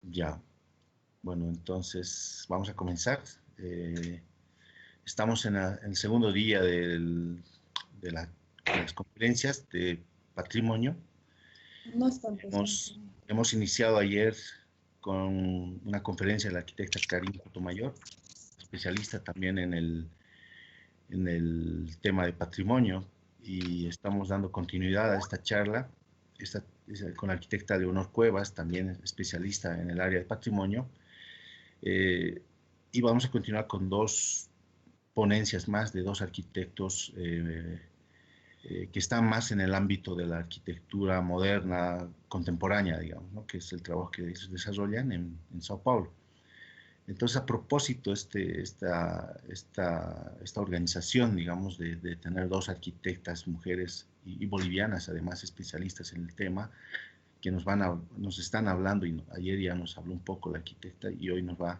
Ya, bueno, entonces vamos a comenzar. Estamos en el segundo día de las conferencias de patrimonio. No están presentes. Hemos iniciado ayer con una conferencia de la arquitecta Karine Sotomayor, especialista también en el tema de patrimonio, y estamos dando continuidad a esta charla con la arquitecta Leonor Cuevas, también especialista en el área de patrimonio, y vamos a continuar con dos ponencias más de dos arquitectos que están más en el ámbito de la arquitectura moderna, contemporánea, digamos, ¿no? Que es el trabajo que ellos desarrollan en Sao Paulo. Entonces, a propósito, esta organización, digamos, de tener dos arquitectas, mujeres y bolivianas, además especialistas en el tema, que nos están hablando, y ayer ya nos habló un poco la arquitecta, y hoy nos va a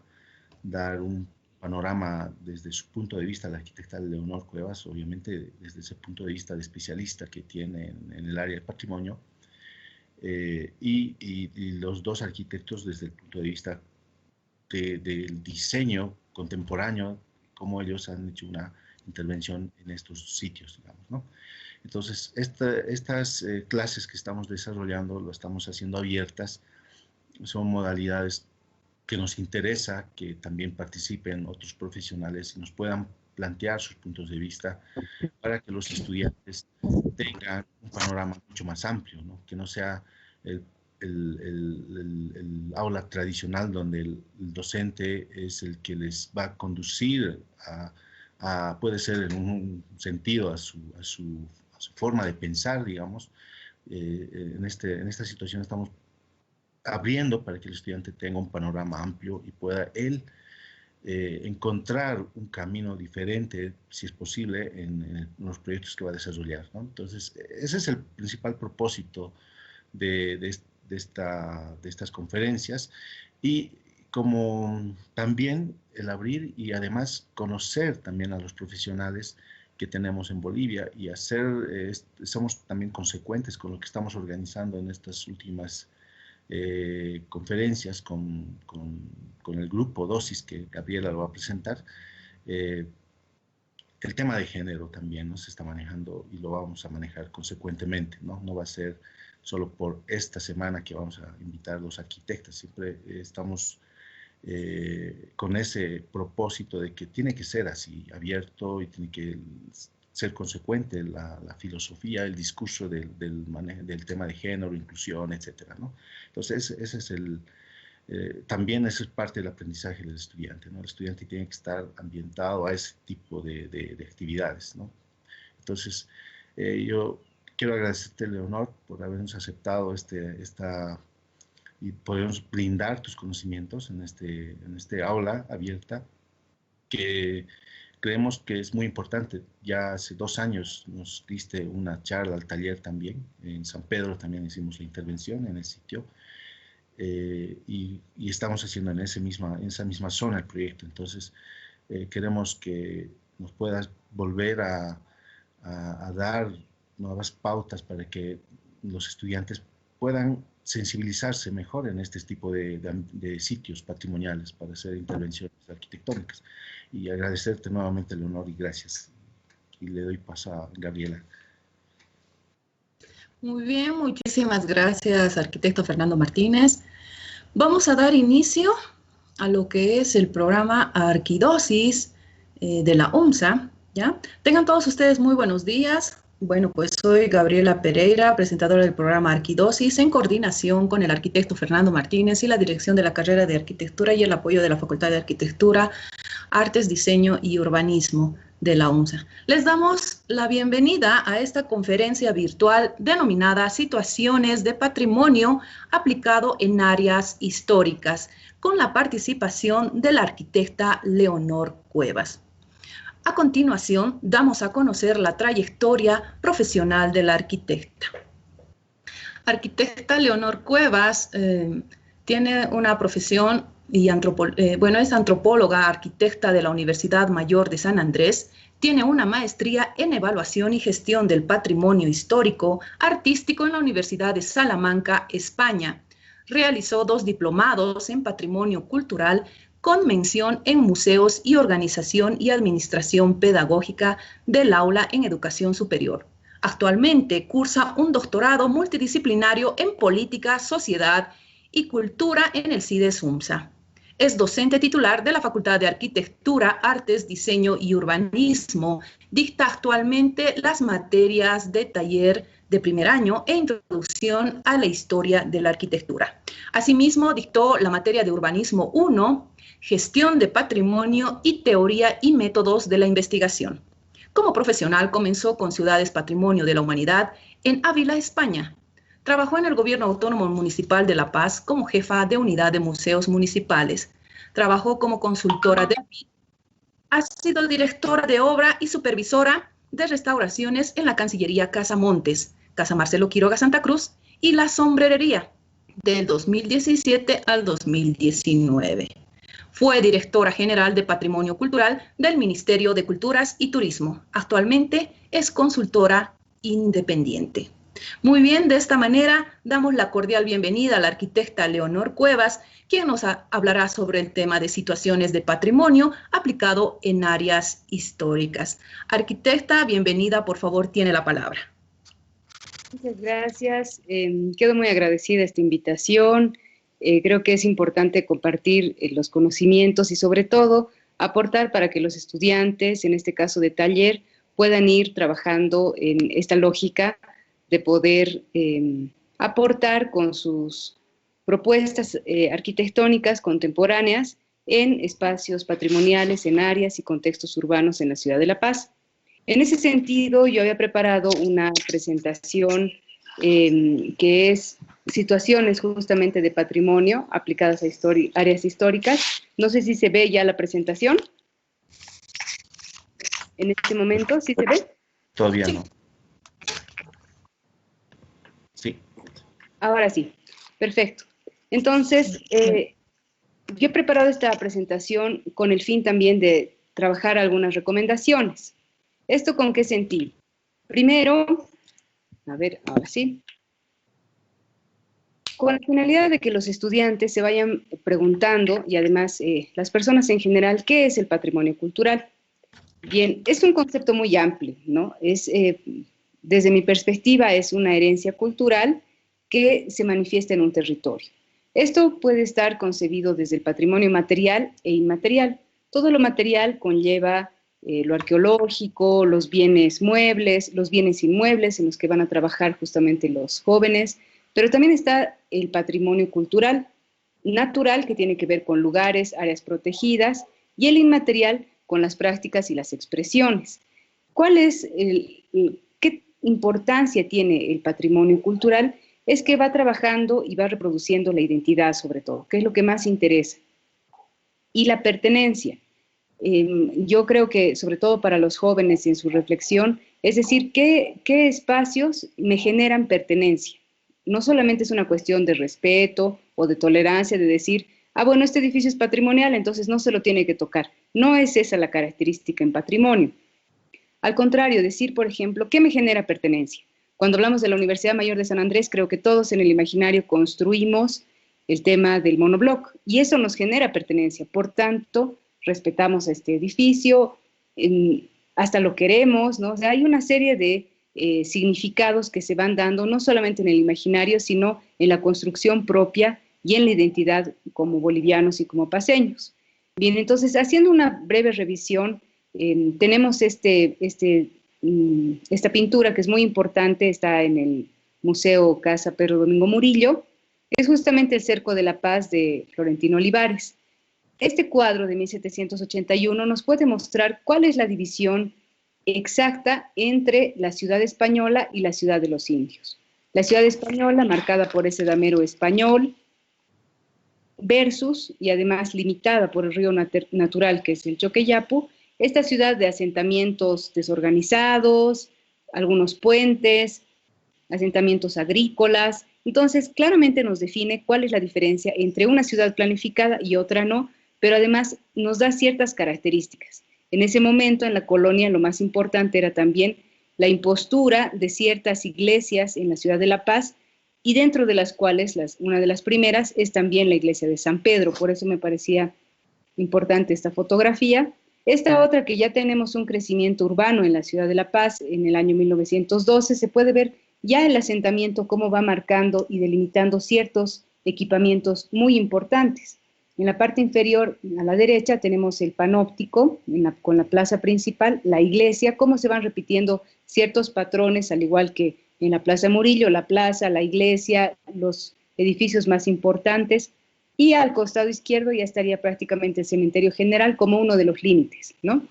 dar un panorama desde su punto de vista, la arquitecta Leonor Cuevas, obviamente desde ese punto de vista de especialista que tiene en el área de patrimonio, y los dos arquitectos desde el punto de vista del diseño contemporáneo, cómo ellos han hecho una intervención en estos sitios, digamos, ¿no? Entonces, estas clases que estamos desarrollando, lo estamos haciendo abiertas, son modalidades que nos interesa que también participen otros profesionales y nos puedan plantear sus puntos de vista para que los estudiantes tengan un panorama mucho más amplio, ¿no? Que no sea el aula tradicional donde el docente es el que les va a conducir puede ser en un sentido a su forma de pensar, digamos. En esta situación estamos abriendo para que el estudiante tenga un panorama amplio y pueda él encontrar un camino diferente, si es posible, en los proyectos que va a desarrollar, ¿no? Entonces, ese es el principal propósito de estas conferencias, y como también el abrir y además conocer también a los profesionales que tenemos en Bolivia y somos también consecuentes con lo que estamos organizando en estas últimas conferencias con el grupo Dosis, que Gabriela lo va a presentar. El tema de género también, ¿no?, se está manejando y lo vamos a manejar consecuentemente, ¿no? No va a ser solo por esta semana que vamos a invitar a los arquitectos, siempre estamos con ese propósito de que tiene que ser así, abierto, y tiene que ser consecuente la filosofía, el discurso del tema de género, inclusión, etcétera, ¿no? Entonces, ese es también eso es parte del aprendizaje del estudiante, ¿no? El estudiante tiene que estar ambientado a ese tipo de actividades, ¿no? Entonces, yo quiero agradecerte, Leonor, por habernos aceptado y podernos brindar tus conocimientos en este aula abierta, que creemos que es muy importante. Ya hace 2 años nos diste una charla al taller también, en San Pedro también hicimos la intervención en el sitio, y estamos haciendo en esa misma zona el proyecto. Entonces, queremos que nos puedas volver a dar nuevas pautas para que los estudiantes puedan sensibilizarse mejor en este tipo de sitios patrimoniales para hacer intervenciones arquitectónicas. Y agradecerte nuevamente, Leonor, y gracias. Y le doy paso a Gabriela. Muy bien, muchísimas gracias, arquitecto Fernando Martínez. Vamos a dar inicio a lo que es el programa Arquidosis de la UMSA, ¿ya? Tengan todos ustedes muy buenos días. Bueno, pues soy Gabriela Pereira, presentadora del programa Arquidosis, en coordinación con el arquitecto Fernando Martínez y la dirección de la carrera de Arquitectura y el apoyo de la Facultad de Arquitectura, Artes, Diseño y Urbanismo de la UMSA. Les damos la bienvenida a esta conferencia virtual denominada Situaciones de Patrimonio aplicado en áreas históricas, con la participación de la arquitecta Leonor Cuevas. A continuación, damos a conocer la trayectoria profesional de la arquitecta. Arquitecta Leonor Cuevas tiene una profesión y es antropóloga, arquitecta de la Universidad Mayor de San Andrés, tiene una maestría en evaluación y gestión del patrimonio histórico artístico en la Universidad de Salamanca, España. Realizó 2 diplomados en Patrimonio Cultural con mención en Museos y Organización y Administración Pedagógica del Aula en Educación Superior. Actualmente cursa un doctorado multidisciplinario en Política, Sociedad y Cultura en el CIDES UMSA. Es docente titular de la Facultad de Arquitectura, Artes, Diseño y Urbanismo. Dicta actualmente las materias de taller de primer año e introducción a la historia de la arquitectura. Asimismo, dictó la materia de Urbanismo 1, Gestión de Patrimonio y Teoría y Métodos de la Investigación. Como profesional comenzó con Ciudades Patrimonio de la Humanidad en Ávila, España. Trabajó en el Gobierno Autónomo Municipal de La Paz como jefa de unidad de museos municipales. Trabajó como consultora de PIB. Ha sido directora de obra y supervisora de restauraciones en la Cancillería Casa Montes, Casa Marcelo Quiroga Santa Cruz y La Sombrerería del 2017 al 2019. Fue directora general de Patrimonio Cultural del Ministerio de Culturas y Turismo. Actualmente es consultora independiente. Muy bien, de esta manera damos la cordial bienvenida a la arquitecta Leonor Cuevas, quien nos hablará sobre el tema de situaciones de patrimonio aplicado en áreas históricas. Arquitecta, bienvenida, por favor, tiene la palabra. Muchas gracias. Quedo muy agradecida de esta invitación. Creo que es importante compartir los conocimientos y sobre todo aportar para que los estudiantes, en este caso de taller, puedan ir trabajando en esta lógica de poder aportar con sus propuestas arquitectónicas contemporáneas en espacios patrimoniales, en áreas y contextos urbanos en la ciudad de La Paz. En ese sentido, yo había preparado una presentación que es situaciones justamente de patrimonio aplicadas a áreas históricas. No sé si se ve ya la presentación. En este momento, ¿sí se ve? Todavía no. Sí. Ahora sí, perfecto. Entonces, yo he preparado esta presentación con el fin también de trabajar algunas recomendaciones. ¿Esto con qué sentido? Primero, a ver, ahora sí. Con la finalidad de que los estudiantes se vayan preguntando, y además las personas en general, ¿qué es el patrimonio cultural? Bien, es un concepto muy amplio, ¿no? Desde mi perspectiva, es una herencia cultural que se manifiesta en un territorio. Esto puede estar concebido desde el patrimonio material e inmaterial. Todo lo material conlleva lo arqueológico, los bienes muebles, los bienes inmuebles en los que van a trabajar justamente los jóvenes, pero también está el patrimonio cultural, natural, que tiene que ver con lugares, áreas protegidas, y el inmaterial con las prácticas y las expresiones. ¿Qué importancia tiene el patrimonio cultural? Es que va trabajando y va reproduciendo la identidad sobre todo, que es lo que más interesa. Y la pertenencia. Yo creo que sobre todo para los jóvenes y en su reflexión, es decir, ¿qué espacios me generan pertenencia? No solamente es una cuestión de respeto o de tolerancia, de decir, ah, bueno, este edificio es patrimonial, entonces no se lo tiene que tocar. No es esa la característica en patrimonio. Al contrario, decir, por ejemplo, ¿qué me genera pertenencia? Cuando hablamos de la Universidad Mayor de San Andrés, creo que todos en el imaginario construimos el tema del monobloc, y eso nos genera pertenencia. Por tanto, respetamos a este edificio, hasta lo queremos, ¿no? O sea, hay una serie de significados que se van dando, no solamente en el imaginario, sino en la construcción propia y en la identidad como bolivianos y como paceños. Bien, entonces, haciendo una breve revisión, tenemos esta pintura que es muy importante, está en el Museo Casa Pedro Domingo Murillo, es justamente el Cerco de la Paz de Florentino Olivares. Este cuadro de 1781 nos puede mostrar cuál es la división exacta entre la ciudad española y la ciudad de los indios. La ciudad española, marcada por ese damero español, versus, y además limitada por el río natural que es el Choqueyapu, esta ciudad de asentamientos desorganizados, algunos puentes, asentamientos agrícolas. Entonces, claramente nos define cuál es la diferencia entre una ciudad planificada y otra no, pero además nos da ciertas características. En ese momento, en la colonia, lo más importante era también la impostura de ciertas iglesias en la ciudad de La Paz y dentro de las cuales una de las primeras es también la iglesia de San Pedro, por eso me parecía importante esta fotografía. Esta otra, que ya tenemos un crecimiento urbano en la ciudad de La Paz en el año 1912, se puede ver ya el asentamiento cómo va marcando y delimitando ciertos equipamientos muy importantes. En la parte inferior, a la derecha, tenemos el panóptico con la plaza principal, la iglesia, cómo se van repitiendo ciertos patrones, al igual que en la Plaza Murillo, la plaza, la iglesia, los edificios más importantes, y al costado izquierdo ya estaría prácticamente el cementerio general como uno de los límites, ¿no?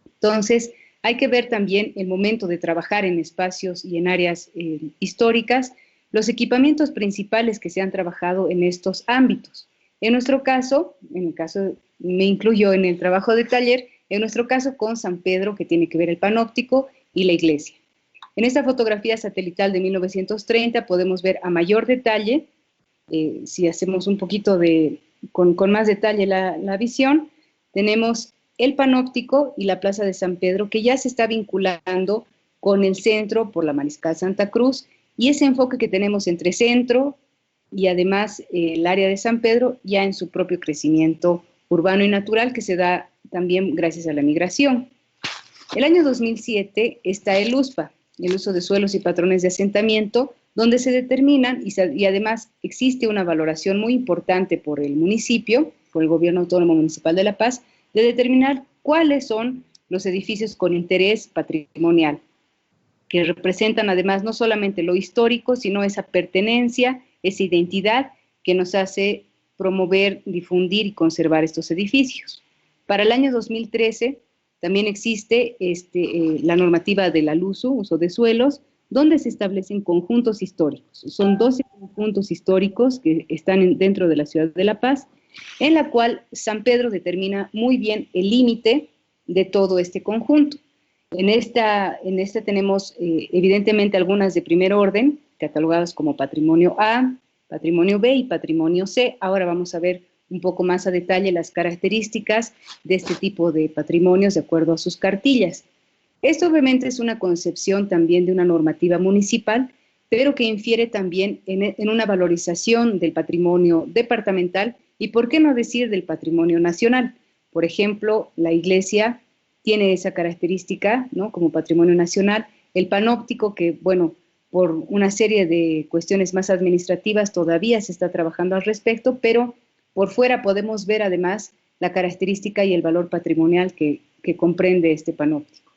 Entonces, hay que ver también el momento de trabajar en espacios y en áreas históricas, los equipamientos principales que se han trabajado en estos ámbitos. En nuestro caso, me incluyo en el trabajo de taller, en nuestro caso con San Pedro, que tiene que ver el panóptico y la iglesia. En esta fotografía satelital de 1930 podemos ver a mayor detalle, si hacemos un poquito con más detalle la visión, tenemos el panóptico y la plaza de San Pedro, que ya se está vinculando con el centro por la Mariscal Santa Cruz, y ese enfoque que tenemos entre centro y además el área de San Pedro ya en su propio crecimiento urbano y natural, que se da también gracias a la migración. El año 2007 está el USPA, el uso de suelos y patrones de asentamiento, donde se determinan, y además existe una valoración muy importante por el municipio, por el Gobierno Autónomo Municipal de La Paz, de determinar cuáles son los edificios con interés patrimonial, que representan además no solamente lo histórico, sino esa pertenencia, esa identidad que nos hace promover, difundir y conservar estos edificios. Para el año 2013 también existe la normativa de la LUSU, uso de suelos, donde se establecen conjuntos históricos. Son 12 conjuntos históricos que están dentro de la ciudad de La Paz, en la cual San Pedro determina muy bien el límite de todo este conjunto. En esta tenemos evidentemente algunas de primer orden, catalogadas como patrimonio A, patrimonio B y patrimonio C. Ahora vamos a ver un poco más a detalle las características de este tipo de patrimonios de acuerdo a sus cartillas. Esto obviamente es una concepción también de una normativa municipal, pero que infiere también en una valorización del patrimonio departamental y, por qué no decir, del patrimonio nacional. Por ejemplo, la iglesia tiene esa característica, ¿no?, como patrimonio nacional. El panóptico, que, bueno, por una serie de cuestiones más administrativas todavía se está trabajando al respecto, pero por fuera podemos ver además la característica y el valor patrimonial que comprende este panóptico.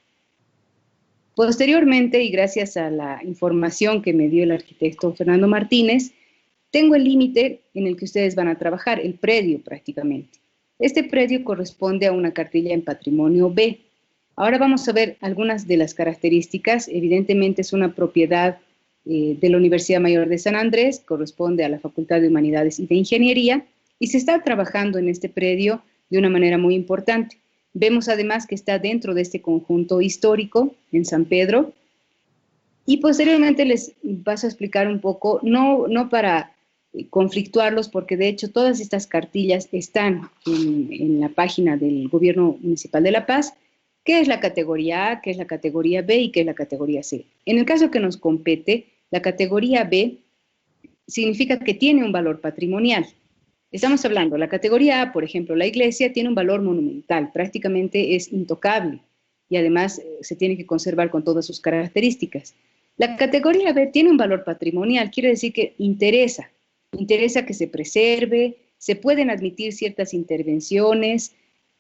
Posteriormente, y gracias a la información que me dio el arquitecto Fernando Martínez, tengo el límite en el que ustedes van a trabajar, el predio prácticamente. Este predio corresponde a una cartilla en patrimonio B. Ahora vamos a ver algunas de las características. Evidentemente es una propiedad de la Universidad Mayor de San Andrés, corresponde a la Facultad de Humanidades y de Ingeniería, y se está trabajando en este predio de una manera muy importante. Vemos además que está dentro de este conjunto histórico en San Pedro, y posteriormente les paso a explicar un poco, no para conflictuarlos, porque de hecho todas estas cartillas están en la página del Gobierno Municipal de La Paz, qué es la categoría A, qué es la categoría B y qué es la categoría C. En el caso que nos compete, la categoría B significa que tiene un valor patrimonial. Estamos hablando, la categoría A, por ejemplo, la iglesia, tiene un valor monumental, prácticamente es intocable y además se tiene que conservar con todas sus características. La categoría B tiene un valor patrimonial, quiere decir que interesa que se preserve, se pueden admitir ciertas intervenciones,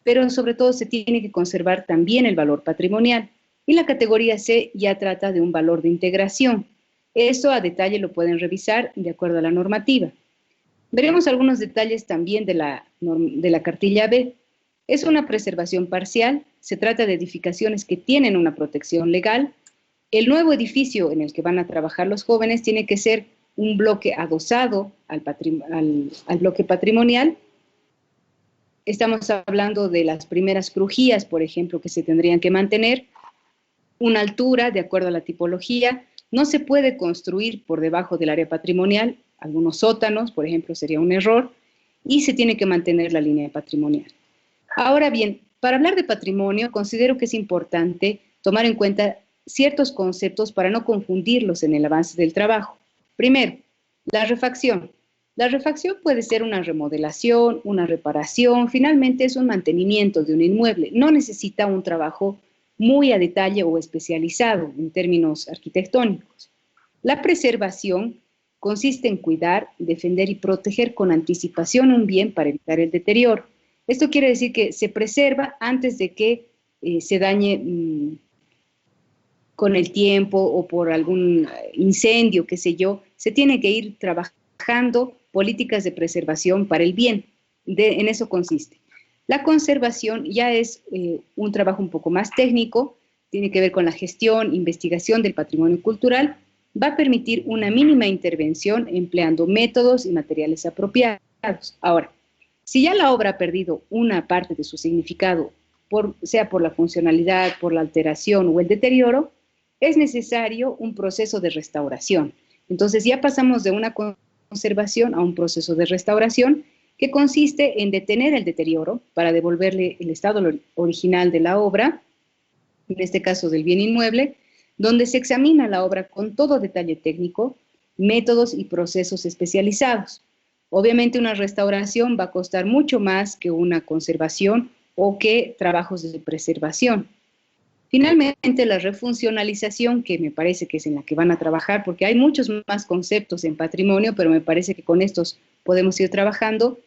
pero sobre todo se tiene que conservar también el valor patrimonial. Y la categoría C ya trata de un valor de integración. Eso a detalle lo pueden revisar de acuerdo a la normativa. Veremos algunos detalles también de la cartilla B. Es una preservación parcial, se trata de edificaciones que tienen una protección legal. El nuevo edificio en el que van a trabajar los jóvenes tiene que ser un bloque adosado al bloque patrimonial. Estamos hablando de las primeras crujías, por ejemplo, que se tendrían que mantener, una altura de acuerdo a la tipología. No se puede construir por debajo del área patrimonial, algunos sótanos, por ejemplo, sería un error, y se tiene que mantener la línea patrimonial. Ahora bien, para hablar de patrimonio, considero que es importante tomar en cuenta ciertos conceptos para no confundirlos en el avance del trabajo. Primero, La refacción. La refacción puede ser una remodelación, una reparación, finalmente es un mantenimiento de un inmueble. No necesita un trabajo muy a detalle o especializado en términos arquitectónicos. La preservación consiste en cuidar, defender y proteger con anticipación un bien para evitar el deterioro. Esto quiere decir que se preserva antes de que se dañe con el tiempo o por algún incendio, qué sé yo. Se tiene que ir trabajando políticas de preservación para el bien. En eso consiste. La conservación ya es un trabajo un poco más técnico, tiene que ver con la gestión, investigación del patrimonio cultural, va a permitir una mínima intervención empleando métodos y materiales apropiados. Ahora, si ya la obra ha perdido una parte de su significado, sea por la funcionalidad, por la alteración o el deterioro, es necesario un proceso de restauración. Entonces ya pasamos de una conservación a un proceso de restauración que consiste en detener el deterioro para devolverle el estado original de la obra, en este caso del bien inmueble, donde se examina la obra con todo detalle técnico, métodos y procesos especializados. Obviamente una restauración va a costar mucho más que una conservación o que trabajos de preservación. Finalmente, la refuncionalización, que me parece que es en la que van a trabajar, porque hay muchos más conceptos en patrimonio, pero me parece que con estos podemos ir trabajando.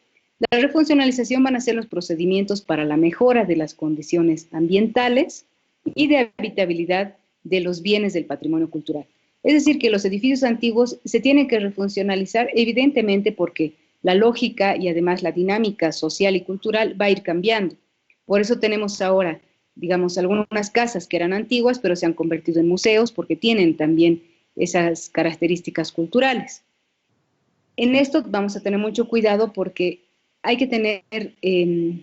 La refuncionalización van a ser los procedimientos para la mejora de las condiciones ambientales y de habitabilidad de los bienes del patrimonio cultural. Es decir, que los edificios antiguos se tienen que refuncionalizar, evidentemente porque la lógica y además la dinámica social y cultural va a ir cambiando. Por eso tenemos ahora, digamos, algunas casas que eran antiguas, pero se han convertido en museos porque tienen también esas características culturales. En esto vamos a tener mucho cuidado porque hay que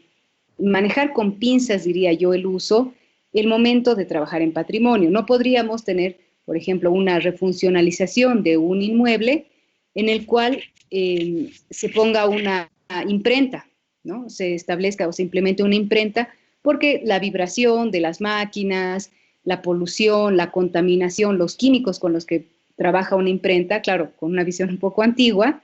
manejar con pinzas, diría yo, el uso, el momento de trabajar en patrimonio. No podríamos tener, por ejemplo, una refuncionalización de un inmueble en el cual se ponga una imprenta, ¿no? Se establezca o se implemente una imprenta, porque la vibración de las máquinas, la polución, la contaminación, los químicos con los que trabaja una imprenta, claro, con una visión un poco antigua,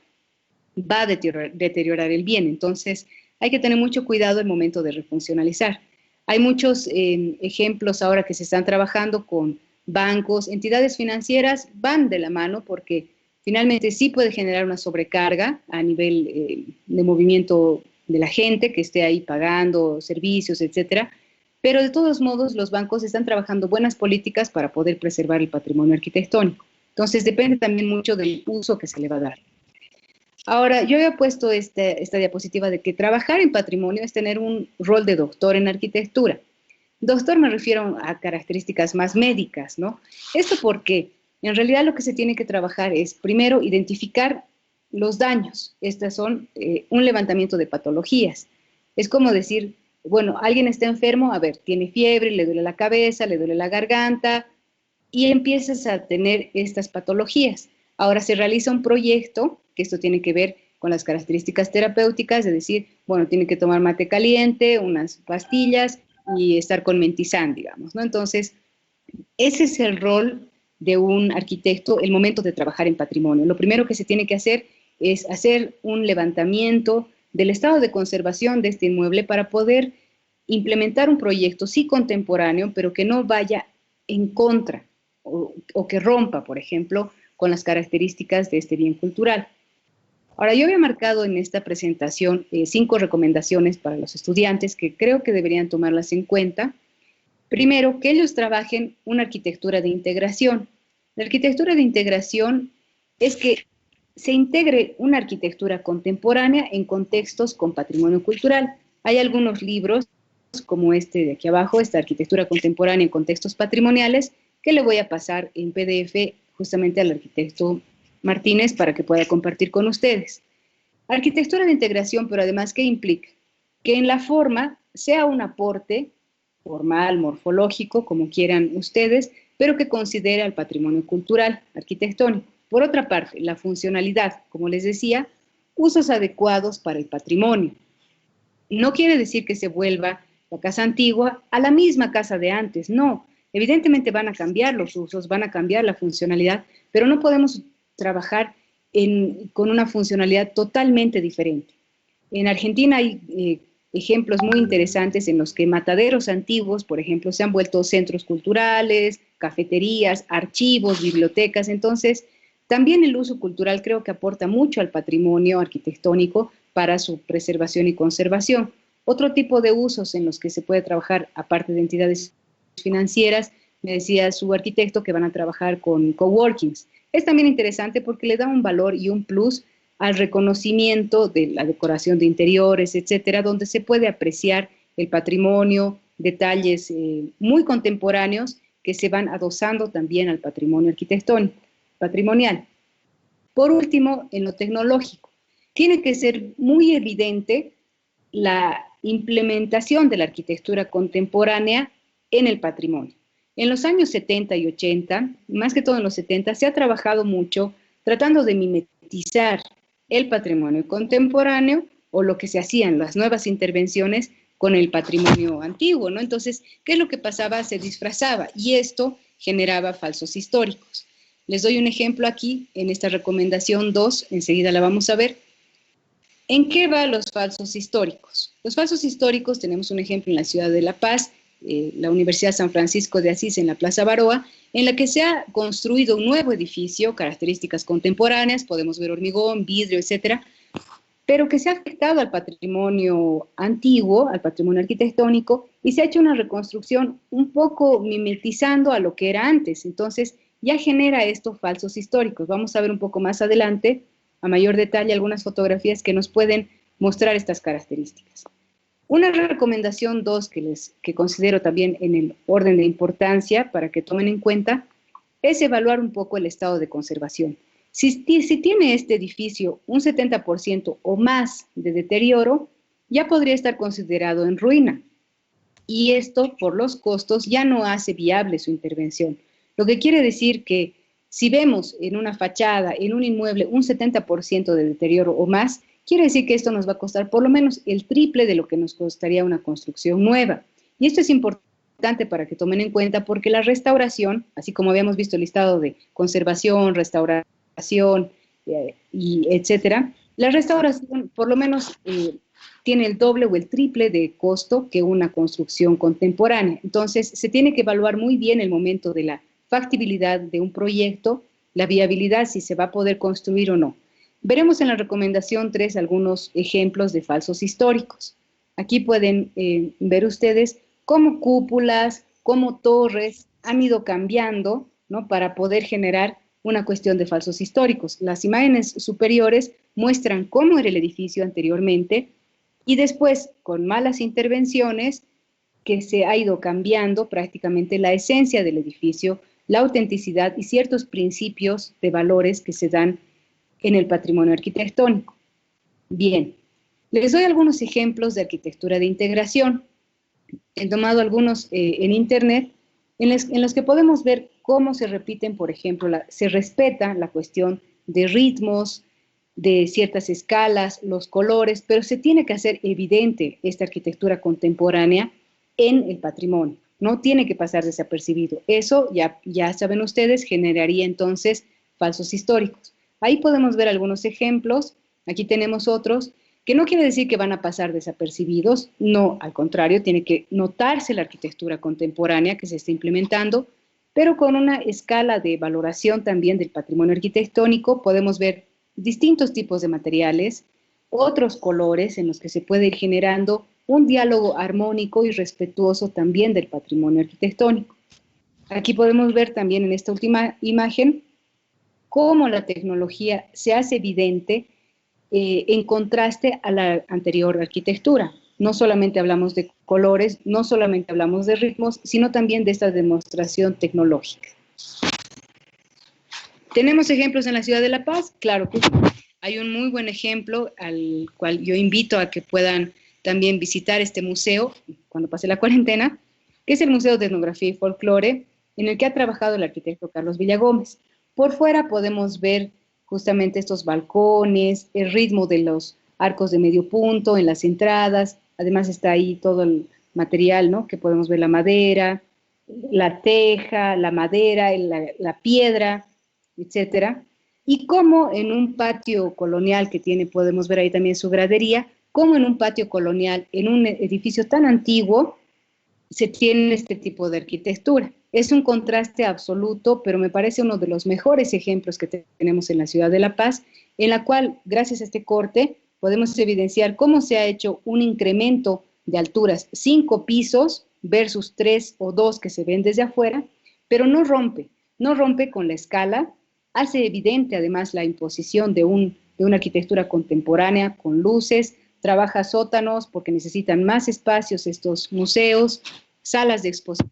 va a deteriorar el bien. Entonces, hay que tener mucho cuidado al momento de refuncionalizar. Hay muchos ejemplos ahora que se están trabajando con bancos, entidades financieras, van de la mano porque finalmente sí puede generar una sobrecarga a nivel de movimiento de la gente que esté ahí pagando servicios, etcétera, pero de todos modos los bancos están trabajando buenas políticas para poder preservar el patrimonio arquitectónico. Entonces depende también mucho del uso que se le va a dar. Ahora, yo había puesto esta diapositiva de que trabajar en patrimonio es tener un rol de doctor en arquitectura. Doctor me refiero a características más médicas, ¿no? Esto porque en realidad lo que se tiene que trabajar es, primero, identificar los daños. Estas son un levantamiento de patologías. Es como decir, bueno, alguien está enfermo, a ver, tiene fiebre, le duele la cabeza, le duele la garganta, y empiezas a tener estas patologías. Ahora se realiza un proyecto, que esto tiene que ver con las características terapéuticas, de decir, bueno, tiene que tomar mate caliente, unas pastillas y estar con mentizán, digamos, ¿no? Entonces, ese es el rol de un arquitecto, el momento de trabajar en patrimonio. Lo primero que se tiene que hacer es hacer un levantamiento del estado de conservación de este inmueble para poder implementar un proyecto, sí contemporáneo, pero que no vaya en contra o que rompa, por ejemplo, con las características de este bien cultural. Ahora, yo había marcado en esta presentación 5 recomendaciones para los estudiantes que creo que deberían tomarlas en cuenta. Primero, que ellos trabajen una arquitectura de integración. La arquitectura de integración es que se integre una arquitectura contemporánea en contextos con patrimonio cultural. Hay algunos libros, como este de aquí abajo, esta arquitectura contemporánea en contextos patrimoniales, que le voy a pasar en PDF justamente al arquitecto Martínez para que pueda compartir con ustedes. Arquitectura de integración, pero además, ¿qué implica? Que en la forma sea un aporte formal, morfológico, como quieran ustedes, pero que considere al patrimonio cultural, arquitectónico. Por otra parte, la funcionalidad, como les decía, usos adecuados para el patrimonio. No quiere decir que se vuelva la casa antigua a la misma casa de antes, no. Evidentemente van a cambiar los usos, van a cambiar la funcionalidad, pero no podemos trabajar con una funcionalidad totalmente diferente. En Argentina hay ejemplos muy interesantes en los que mataderos antiguos, por ejemplo, se han vuelto centros culturales, cafeterías, archivos, bibliotecas. Entonces, también el uso cultural creo que aporta mucho al patrimonio arquitectónico para su preservación y conservación. Otro tipo de usos en los que se puede trabajar, aparte de entidades financieras, me decía su arquitecto que van a trabajar con coworkings. Es también interesante porque le da un valor y un plus al reconocimiento de la decoración de interiores, etcétera, donde se puede apreciar el patrimonio, detalles muy contemporáneos que se van adosando también al patrimonio arquitectónico, patrimonial. Por último, en lo tecnológico, tiene que ser muy evidente la implementación de la arquitectura contemporánea en el patrimonio. En los años 70 y 80, más que todo en los 70, se ha trabajado mucho tratando de mimetizar el patrimonio contemporáneo o lo que se hacían, las nuevas intervenciones con el patrimonio antiguo, ¿no? Entonces, ¿qué es lo que pasaba? Se disfrazaba y esto generaba falsos históricos. Les doy un ejemplo aquí, en esta recomendación 2, enseguida la vamos a ver. ¿En qué van los falsos históricos? Los falsos históricos, tenemos un ejemplo en la ciudad de La Paz, la Universidad San Francisco de Asís en la Plaza Baroa, en la que se ha construido un nuevo edificio, características contemporáneas, podemos ver hormigón, vidrio, etcétera, pero que se ha afectado al patrimonio antiguo, al patrimonio arquitectónico, y se ha hecho una reconstrucción un poco mimetizando a lo que era antes. Entonces, ya genera estos falsos históricos. Vamos a ver un poco más adelante, a mayor detalle, algunas fotografías que nos pueden mostrar estas características. Una recomendación 2 que considero también en el orden de importancia para que tomen en cuenta es evaluar un poco el estado de conservación. Si tiene este edificio un 70% o más de deterioro, ya podría estar considerado en ruina. Y esto, por los costos, ya no hace viable su intervención. Lo que quiere decir que si vemos en una fachada, en un inmueble, un 70% de deterioro o más, quiere decir que esto nos va a costar por lo menos el triple de lo que nos costaría una construcción nueva. Y esto es importante para que tomen en cuenta porque la restauración, así como habíamos visto el listado de conservación, restauración, y etcétera, la restauración por lo menos tiene el doble o el triple de costo que una construcción contemporánea. Entonces, se tiene que evaluar muy bien el momento de la factibilidad de un proyecto, la viabilidad, si se va a poder construir o no. Veremos en la recomendación 3 algunos ejemplos de falsos históricos. Aquí pueden ver ustedes cómo cúpulas, cómo torres han ido cambiando, ¿no?, para poder generar una cuestión de falsos históricos. Las imágenes superiores muestran cómo era el edificio anteriormente y después, con malas intervenciones, que se ha ido cambiando prácticamente la esencia del edificio, la autenticidad y ciertos principios de valores que se dan en el patrimonio arquitectónico. Bien, les doy algunos ejemplos de arquitectura de integración. He tomado algunos en internet en los que podemos ver cómo se repiten, por ejemplo, se respeta la cuestión de ritmos, de ciertas escalas, los colores, pero se tiene que hacer evidente esta arquitectura contemporánea en el patrimonio. No tiene que pasar desapercibido. Eso, ya saben ustedes, generaría entonces falsos históricos. Ahí podemos ver algunos ejemplos, aquí tenemos otros, que no quiere decir que van a pasar desapercibidos, no, al contrario, tiene que notarse la arquitectura contemporánea que se está implementando, pero con una escala de valoración también del patrimonio arquitectónico podemos ver distintos tipos de materiales, otros colores en los que se puede ir generando un diálogo armónico y respetuoso también del patrimonio arquitectónico. Aquí podemos ver también en esta última imagen cómo la tecnología se hace evidente en contraste a la anterior arquitectura. No solamente hablamos de colores, no solamente hablamos de ritmos, sino también de esta demostración tecnológica. ¿Tenemos ejemplos en la ciudad de La Paz? Claro que sí. Hay un muy buen ejemplo al cual yo invito a que puedan también visitar este museo cuando pase la cuarentena, que es el Museo de Etnografía y Folclore, en el que ha trabajado el arquitecto Carlos Villagómez. Por fuera podemos ver justamente estos balcones, el ritmo de los arcos de medio punto en las entradas, además está ahí todo el material, ¿no?, que podemos ver, la madera, la teja, la madera, la piedra, etcétera. y cómo en un patio colonial que tiene, podemos ver ahí también su gradería, cómo en un patio colonial, en un edificio tan antiguo, se tiene este tipo de arquitectura. Es un contraste absoluto, pero me parece uno de los mejores ejemplos que tenemos en la ciudad de La Paz, en la cual, gracias a este corte, podemos evidenciar cómo se ha hecho un incremento de alturas, 5 pisos versus 3 o 2 que se ven desde afuera, pero no rompe con la escala, hace evidente además la imposición de una arquitectura contemporánea con luces, trabaja sótanos porque necesitan más espacios estos museos, salas de exposición,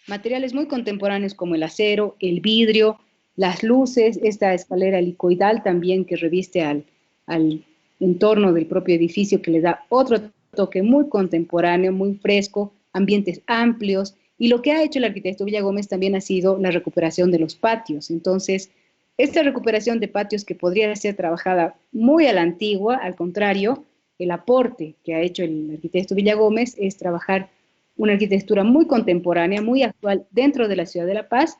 materiales muy contemporáneos como el acero, el vidrio, las luces, esta escalera helicoidal también que reviste al entorno del propio edificio, que le da otro toque muy contemporáneo, muy fresco, ambientes amplios, y lo que ha hecho el arquitecto Villagómez también ha sido la recuperación de los patios. Entonces, esta recuperación de patios que podría ser trabajada muy a la antigua, al contrario, el aporte que ha hecho el arquitecto Villagómez es trabajar una arquitectura muy contemporánea, muy actual dentro de la ciudad de La Paz,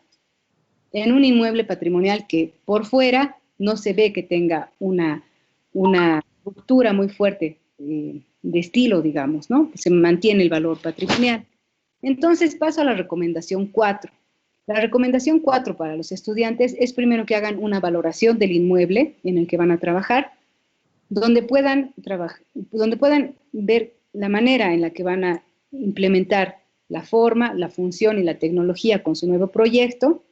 en un inmueble patrimonial que por fuera no se ve que tenga una ruptura muy fuerte de estilo, digamos, ¿no? Se mantiene el valor patrimonial. Entonces paso a la recomendación 4. La recomendación 4 para los estudiantes es primero que hagan una valoración del inmueble en el que van a trabajar, donde puedan ver la manera en la que van a implementar la forma, la función y la tecnología con su nuevo proyecto.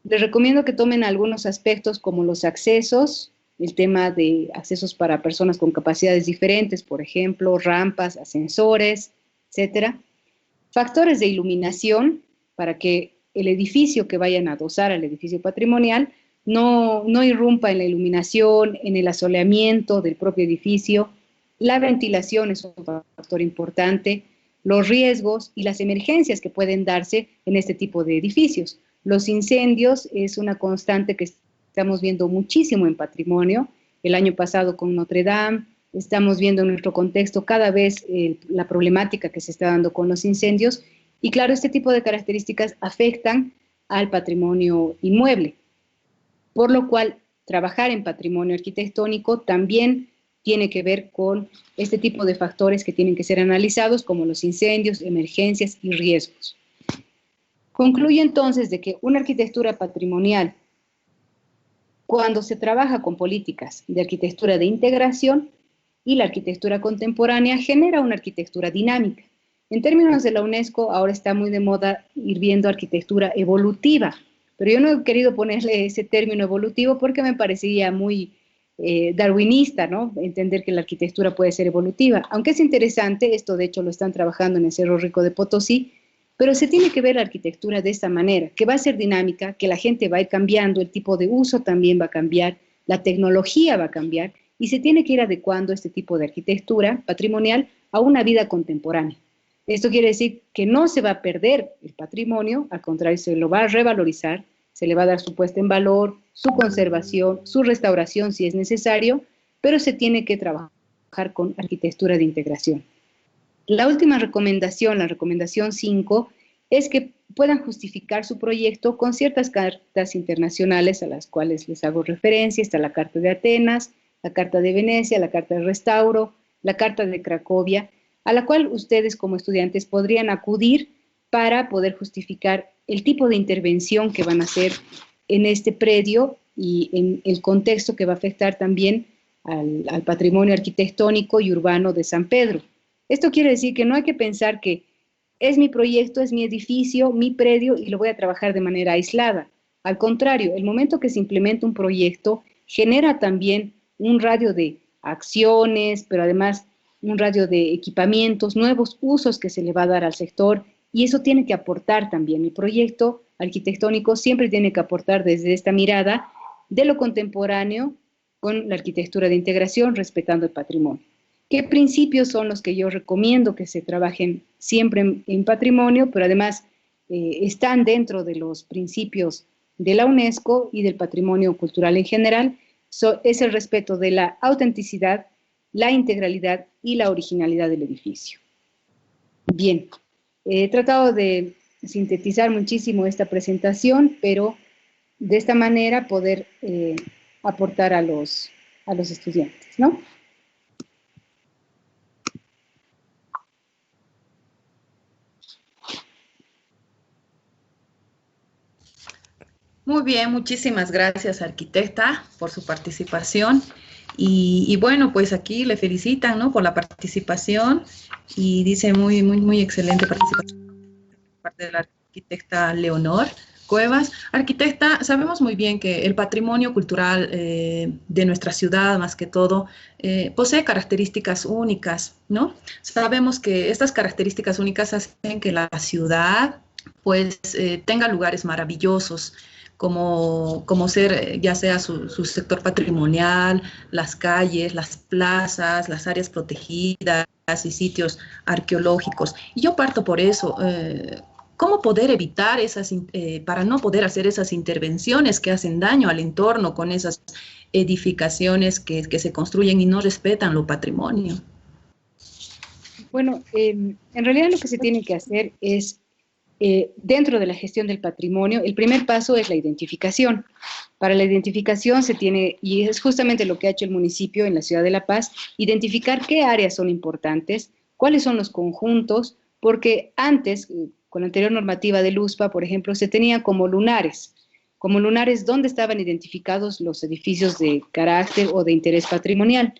Les recomiendo que tomen algunos aspectos como los accesos, el tema de accesos para personas con capacidades diferentes, por ejemplo, rampas, ascensores, etcétera. Factores de iluminación para que el edificio que vayan a adosar al edificio patrimonial no irrumpa en la iluminación, en el asoleamiento del propio edificio. La ventilación es un factor importante, los riesgos y las emergencias que pueden darse en este tipo de edificios. Los incendios es una constante que estamos viendo muchísimo en patrimonio. El año pasado con Notre Dame, estamos viendo en nuestro contexto cada vez la problemática que se está dando con los incendios. Y claro, este tipo de características afectan al patrimonio inmueble. Por lo cual, trabajar en patrimonio arquitectónico también tiene que ver con este tipo de factores que tienen que ser analizados, como los incendios, emergencias y riesgos. Concluye entonces de que una arquitectura patrimonial, cuando se trabaja con políticas de arquitectura de integración y la arquitectura contemporánea, genera una arquitectura dinámica. En términos de la UNESCO, ahora está muy de moda ir viendo arquitectura evolutiva, pero yo no he querido ponerle ese término evolutivo porque me parecía muy darwinista, ¿no? Entender que la arquitectura puede ser evolutiva. Aunque es interesante, esto de hecho lo están trabajando en el Cerro Rico de Potosí, pero se tiene que ver la arquitectura de esta manera, que va a ser dinámica, que la gente va a ir cambiando, el tipo de uso también va a cambiar, la tecnología va a cambiar, y se tiene que ir adecuando este tipo de arquitectura patrimonial a una vida contemporánea. Esto quiere decir que no se va a perder el patrimonio, al contrario, se lo va a revalorizar, se le va a dar su puesta en valor, su conservación, su restauración si es necesario, pero se tiene que trabajar con arquitectura de integración. La última recomendación, la recomendación 5, es que puedan justificar su proyecto con ciertas cartas internacionales a las cuales les hago referencia. Está la Carta de Atenas, la Carta de Venecia, la Carta de Restauro, la Carta de Cracovia, a la cual ustedes como estudiantes podrían acudir para poder justificar el tipo de intervención que van a hacer en este predio y en el contexto que va a afectar también al patrimonio arquitectónico y urbano de San Pedro. Esto quiere decir que no hay que pensar que es mi proyecto, es mi edificio, mi predio y lo voy a trabajar de manera aislada. Al contrario, el momento que se implementa un proyecto genera también un radio de acciones, pero además un radio de equipamientos, nuevos usos que se le va a dar al sector, y eso tiene que aportar también. El proyecto arquitectónico siempre tiene que aportar desde esta mirada de lo contemporáneo con la arquitectura de integración, respetando el patrimonio. ¿Qué principios son los que yo recomiendo que se trabajen siempre en patrimonio, pero además están dentro de los principios de la UNESCO y del patrimonio cultural en general? Es el respeto de la autenticidad, la integralidad y la originalidad del edificio. Bien, he tratado de sintetizar muchísimo esta presentación, pero de esta manera poder aportar a los estudiantes, ¿no? Muy bien, muchísimas gracias, arquitecta, por su participación. Y bueno, pues aquí le felicitan, ¿no?, por la participación y dice muy excelente participación por parte de la arquitecta Leonor Cuevas. Arquitecta, sabemos muy bien que el patrimonio cultural de nuestra ciudad, más que todo, posee características únicas, ¿no? Sabemos que estas características únicas hacen que la ciudad, pues, tenga lugares maravillosos, como ser ya sea su sector patrimonial, las calles, las plazas, las áreas protegidas y sitios arqueológicos. Y yo parto por eso. ¿Cómo poder evitar para no poder hacer esas intervenciones que hacen daño al entorno con esas edificaciones que se construyen y no respetan lo patrimonio? Bueno, en realidad lo que se tiene que hacer es, dentro de la gestión del patrimonio, el primer paso es la identificación. Para la identificación se tiene, y es justamente lo que ha hecho el municipio en la ciudad de La Paz, identificar qué áreas son importantes, cuáles son los conjuntos, porque antes, con la anterior normativa del USPA, por ejemplo, se tenía como lunares donde estaban identificados los edificios de carácter o de interés patrimonial.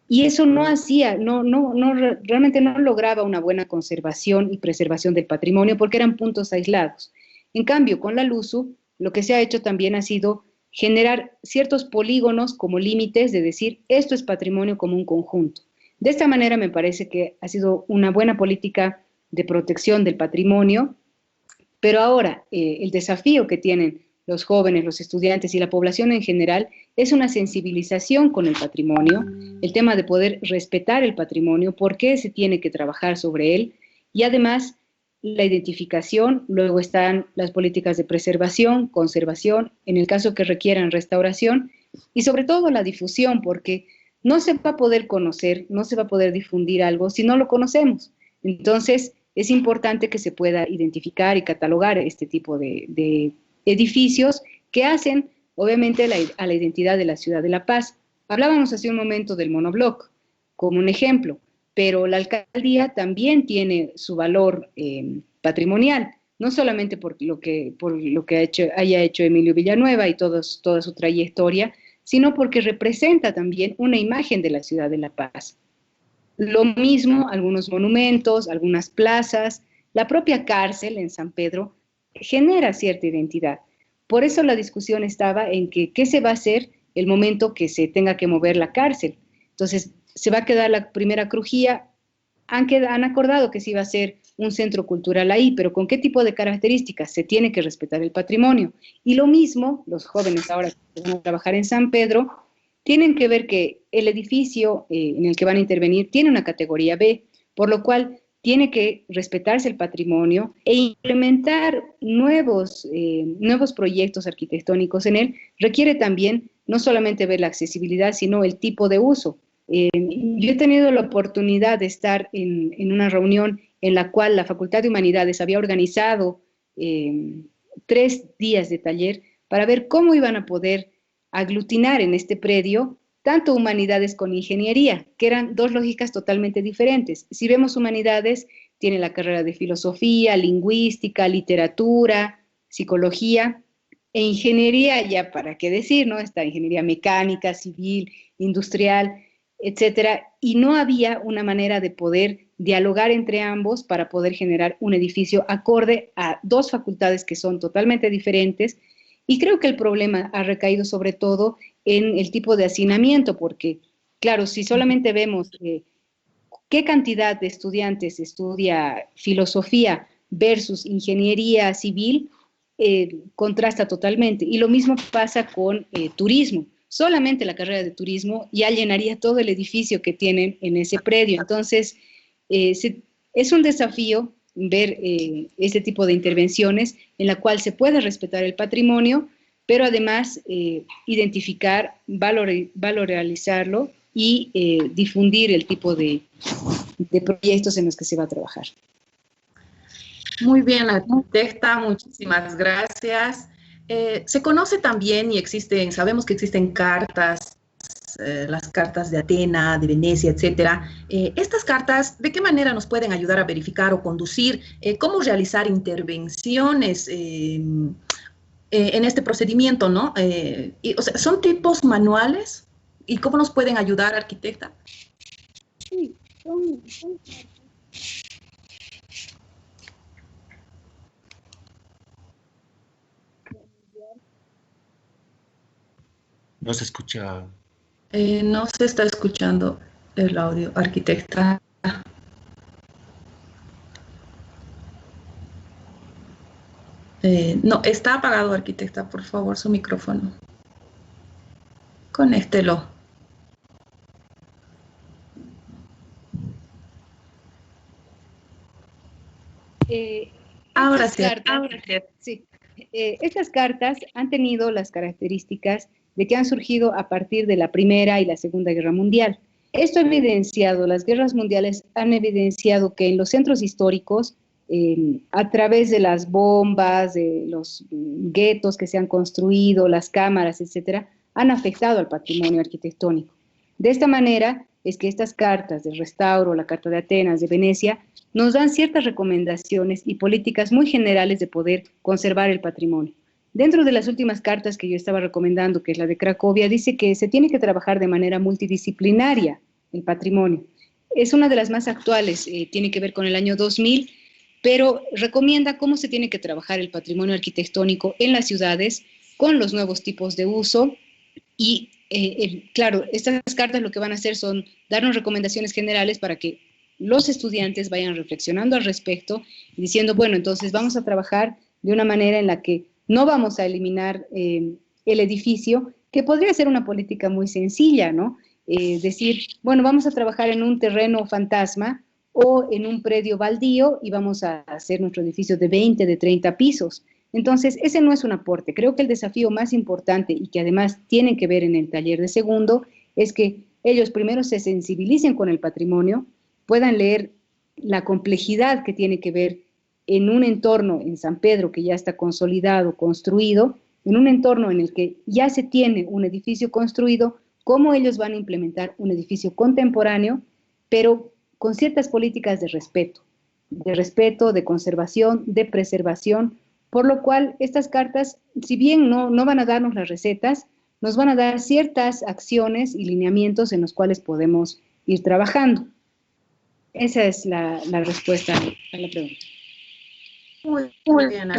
Y eso realmente no lograba una buena conservación y preservación del patrimonio porque eran puntos aislados. En cambio, con la LUSU, lo que se ha hecho también ha sido generar ciertos polígonos como límites de decir, esto es patrimonio como un conjunto. De esta manera me parece que ha sido una buena política de protección del patrimonio, pero ahora el desafío que tienen los jóvenes, los estudiantes y la población en general es una sensibilización con el patrimonio, el tema de poder respetar el patrimonio, por qué se tiene que trabajar sobre él, y además la identificación, luego están las políticas de preservación, conservación, en el caso que requieran restauración, y sobre todo la difusión, porque no se va a poder conocer, no se va a poder difundir algo si no lo conocemos. Entonces, es importante que se pueda identificar y catalogar este tipo de edificios que hacen, obviamente, a la identidad de la ciudad de La Paz. Hablábamos hace un momento del monobloc, como un ejemplo, pero la alcaldía también tiene su valor patrimonial, no solamente por lo que haya hecho Emilio Villanueva y toda su trayectoria, sino porque representa también una imagen de la ciudad de La Paz. Lo mismo, algunos monumentos, algunas plazas, la propia cárcel en San Pedro genera cierta identidad. Por eso la discusión estaba en que qué se va a hacer el momento que se tenga que mover la cárcel. Entonces, se va a quedar la primera crujía, han acordado que sí va a ser un centro cultural ahí, pero ¿con qué tipo de características? Se tiene que respetar el patrimonio. Y lo mismo, los jóvenes ahora que van a trabajar en San Pedro, tienen que ver que el edificio en el que van a intervenir tiene una categoría B, por lo cual tiene que respetarse el patrimonio e implementar nuevos proyectos arquitectónicos en él. Requiere también no solamente ver la accesibilidad, sino el tipo de uso. Yo he tenido la oportunidad de estar en una reunión en la cual la Facultad de Humanidades había organizado 3 días de taller para ver cómo iban a poder aglutinar en este predio tanto humanidades con ingeniería, que eran 2 lógicas totalmente diferentes. Si vemos humanidades, tiene la carrera de filosofía, lingüística, literatura, psicología, e ingeniería, ya para qué decir, ¿no? Está ingeniería mecánica, civil, industrial, etcétera, y no había una manera de poder dialogar entre ambos para poder generar un edificio acorde a 2 facultades que son totalmente diferentes. Y creo que el problema ha recaído sobre todo en el tipo de hacinamiento, porque, claro, si solamente vemos qué cantidad de estudiantes estudia filosofía versus ingeniería civil, contrasta totalmente. Y lo mismo pasa con turismo. Solamente la carrera de turismo ya llenaría todo el edificio que tienen en ese predio. Entonces, es un desafío ver este tipo de intervenciones en la cual se puede respetar el patrimonio, pero además identificar, valorizarlo y difundir el tipo de proyectos en los que se va a trabajar. Muy bien, arquitecta, muchísimas gracias. Se conoce también y existen, sabemos que existen cartas, las cartas de Atenas, de Venecia, etcétera. Estas cartas, ¿de qué manera nos pueden ayudar a verificar o conducir cómo realizar intervenciones en este procedimiento, ¿no? O sea, ¿son tipos manuales? ¿Y cómo nos pueden ayudar, arquitecta? Sí, son No se escucha. No se está escuchando el audio, arquitecta. No, está apagado, arquitecta, por favor, su micrófono. Conéctelo. Ahora sí. Sí, estas cartas han tenido las características de que han surgido a partir de la Primera y la Segunda Guerra Mundial. Esto ha evidenciado, las guerras mundiales han evidenciado que en los centros históricos, a través de las bombas, de los guetos que se han construido, las cámaras, etcétera, han afectado al patrimonio arquitectónico. De esta manera es que estas cartas de restauro, la Carta de Atenas, de Venecia, nos dan ciertas recomendaciones y políticas muy generales de poder conservar el patrimonio. Dentro de las últimas cartas que yo estaba recomendando, que es la de Cracovia, dice que se tiene que trabajar de manera multidisciplinaria el patrimonio. Es una de las más actuales, tiene que ver con el año 2000, pero recomienda cómo se tiene que trabajar el patrimonio arquitectónico en las ciudades con los nuevos tipos de uso y, claro, estas cartas lo que van a hacer son darnos recomendaciones generales para que los estudiantes vayan reflexionando al respecto y diciendo, bueno, entonces vamos a trabajar de una manera en la que no vamos a eliminar el edificio, que podría ser una política muy sencilla, ¿no? Decir, bueno, vamos a trabajar en un terreno fantasma o en un predio baldío y vamos a hacer nuestro edificio de 20, de 30 pisos. Entonces, ese no es un aporte. Creo que el desafío más importante y que además tienen que ver en el taller de segundo es que ellos primero se sensibilicen con el patrimonio, puedan leer la complejidad que tiene que ver en un entorno en San Pedro que ya está consolidado, construido, en un entorno en el que ya se tiene un edificio construido, cómo ellos van a implementar un edificio contemporáneo, pero con ciertas políticas de respeto, de conservación, de preservación, por lo cual estas cartas, si bien no van a darnos las recetas, nos van a dar ciertas acciones y lineamientos en los cuales podemos ir trabajando. Esa es la respuesta a la pregunta. Muy bien.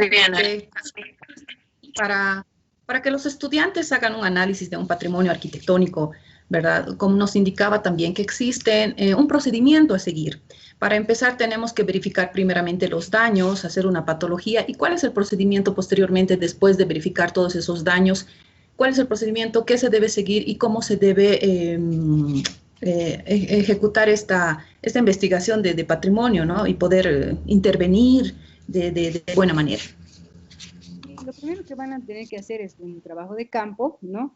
Para que los estudiantes hagan un análisis de un patrimonio arquitectónico, ¿verdad? Como nos indicaba también que existen un procedimiento a seguir. Para empezar, tenemos que verificar primeramente los daños, hacer una patología y cuál es el procedimiento posteriormente después de verificar todos esos daños, cuál es el procedimiento, qué se debe seguir y cómo se debe ejecutar esta investigación de patrimonio, ¿no? Y poder intervenir de buena manera. Lo primero que van a tener que hacer es un trabajo de campo, ¿no?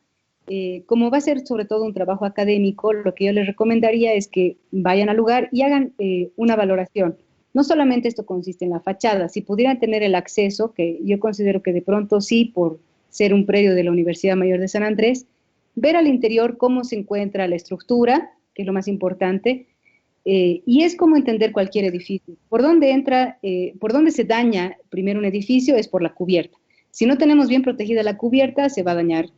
Como va a ser sobre todo un trabajo académico, lo que yo les recomendaría es que vayan al lugar y hagan una valoración. No solamente esto consiste en la fachada, si pudieran tener el acceso, que yo considero que de pronto sí, por ser un predio de la Universidad Mayor de San Andrés, ver al interior cómo se encuentra la estructura, que es lo más importante, y es como entender cualquier edificio. Por dónde se daña primero un edificio es por la cubierta. Si no tenemos bien protegida la cubierta, se va a dañar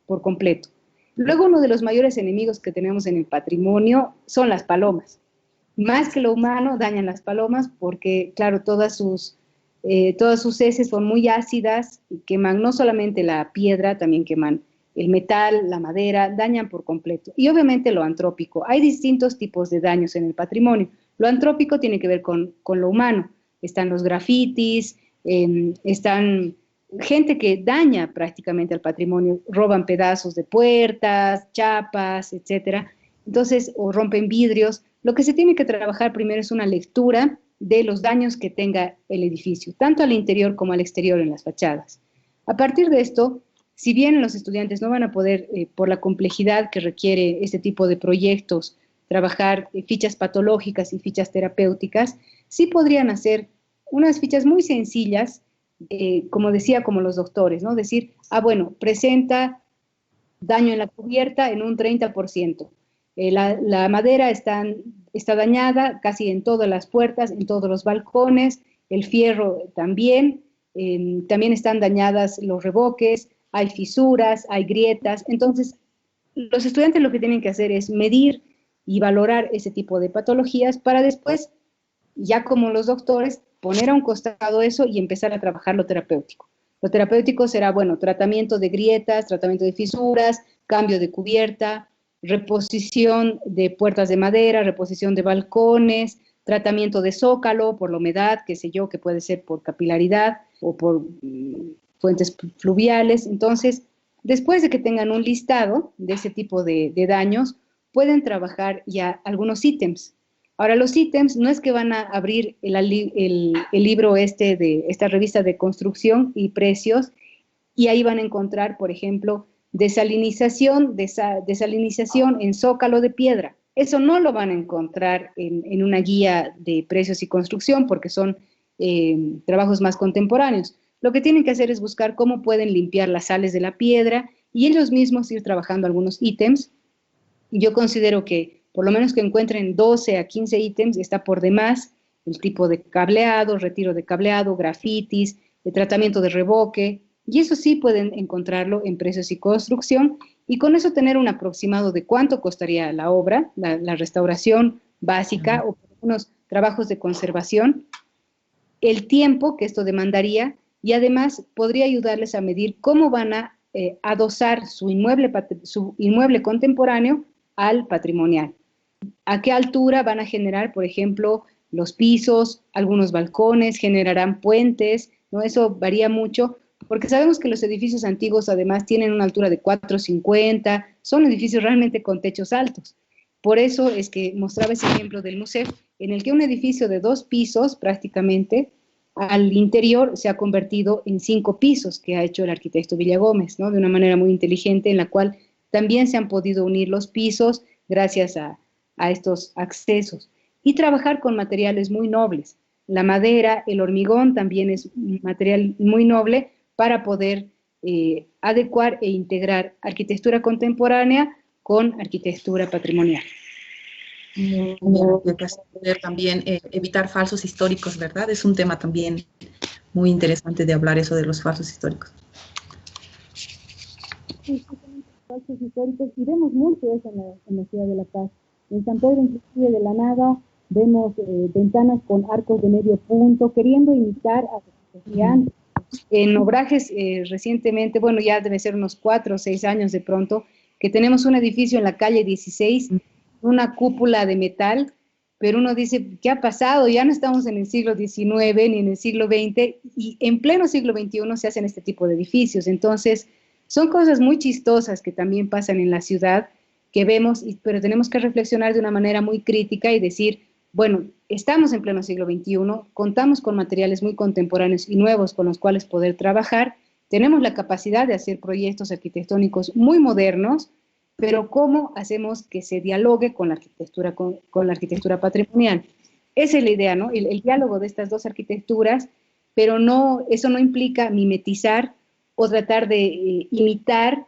por completo. Luego, uno de los mayores enemigos que tenemos en el patrimonio son las palomas. Más que lo humano, dañan las palomas porque, claro, todas sus heces son muy ácidas y queman no solamente la piedra, también queman el metal, la madera, dañan por completo. Y obviamente lo antrópico. Hay distintos tipos de daños en el patrimonio. Lo antrópico tiene que ver con lo humano. Están los grafitis, están gente que daña prácticamente al patrimonio, roban pedazos de puertas, chapas, etcétera. Entonces, o rompen vidrios. Lo que se tiene que trabajar primero es una lectura de los daños que tenga el edificio, tanto al interior como al exterior en las fachadas. A partir de esto, si bien los estudiantes no van a poder, por la complejidad que requiere este tipo de proyectos, trabajar fichas patológicas y fichas terapéuticas, sí podrían hacer unas fichas muy sencillas como decía, como los doctores, ¿no? Decir, bueno, presenta daño en la cubierta en un 30%. La madera está dañada casi en todas las puertas, en todos los balcones, el fierro también, también están dañadas los revoques, hay fisuras, hay grietas. Entonces, los estudiantes lo que tienen que hacer es medir y valorar ese tipo de patologías para después, ya como los doctores, poner a un costado eso y empezar a trabajar lo terapéutico. Lo terapéutico será, bueno, tratamiento de grietas, tratamiento de fisuras, cambio de cubierta, reposición de puertas de madera, reposición de balcones, tratamiento de zócalo por la humedad, qué sé yo, que puede ser por capilaridad o por fuentes fluviales. Entonces, después de que tengan un listado de ese tipo de daños, pueden trabajar ya algunos ítems. Ahora, los ítems no es que van a abrir el libro de esta revista de construcción y precios, y ahí van a encontrar, por ejemplo, desalinización en zócalo de piedra. Eso no lo van a encontrar en una guía de precios y construcción porque son trabajos más contemporáneos. Lo que tienen que hacer es buscar cómo pueden limpiar las sales de la piedra y ellos mismos ir trabajando algunos ítems. Yo considero que por lo menos que encuentren 12 a 15 ítems está por demás, el tipo de cableado, retiro de cableado, grafitis, de tratamiento de revoque, y eso sí pueden encontrarlo en precios y construcción, y con eso tener un aproximado de cuánto costaría la obra, la restauración básica o unos trabajos de conservación, el tiempo que esto demandaría, y además podría ayudarles a medir cómo van a adosar su inmueble contemporáneo al patrimonial. ¿A qué altura van a generar, por ejemplo, los pisos, algunos balcones, generarán puentes? ¿No? Eso varía mucho, porque sabemos que los edificios antiguos además tienen una altura de 4,50, son edificios realmente con techos altos. Por eso es que mostraba ese ejemplo del museo, en el que un edificio de 2 pisos prácticamente, al interior se ha convertido en 5 pisos, que ha hecho el arquitecto Villagómez, ¿no? De una manera muy inteligente, en la cual también se han podido unir los pisos gracias a estos accesos. Y trabajar con materiales muy nobles. La madera, el hormigón también es un material muy noble para poder adecuar e integrar arquitectura contemporánea con arquitectura patrimonial. Poder también evitar falsos históricos, ¿verdad? Es un tema también muy interesante de hablar eso de los falsos históricos. Sí, falsos históricos, y vemos mucho eso en la ciudad de La Paz. En San Pedro, inclusive de la nada, vemos ventanas con arcos de medio punto, queriendo imitar a los que hacían. En Obrajes, recientemente, bueno, ya debe ser unos 4 o 6 años de pronto, que tenemos un edificio en la calle 16, una cúpula de metal, pero uno dice, ¿qué ha pasado? Ya no estamos en el siglo XIX ni en el siglo XX, y en pleno siglo XXI se hacen este tipo de edificios. Entonces, son cosas muy chistosas que también pasan en la ciudad, que vemos, pero tenemos que reflexionar de una manera muy crítica y decir, bueno, estamos en pleno siglo XXI, contamos con materiales muy contemporáneos y nuevos con los cuales poder trabajar, tenemos la capacidad de hacer proyectos arquitectónicos muy modernos, pero ¿cómo hacemos que se dialogue con la arquitectura patrimonial? Esa es la idea, ¿no? El diálogo de estas dos arquitecturas, pero eso no implica mimetizar o tratar de imitar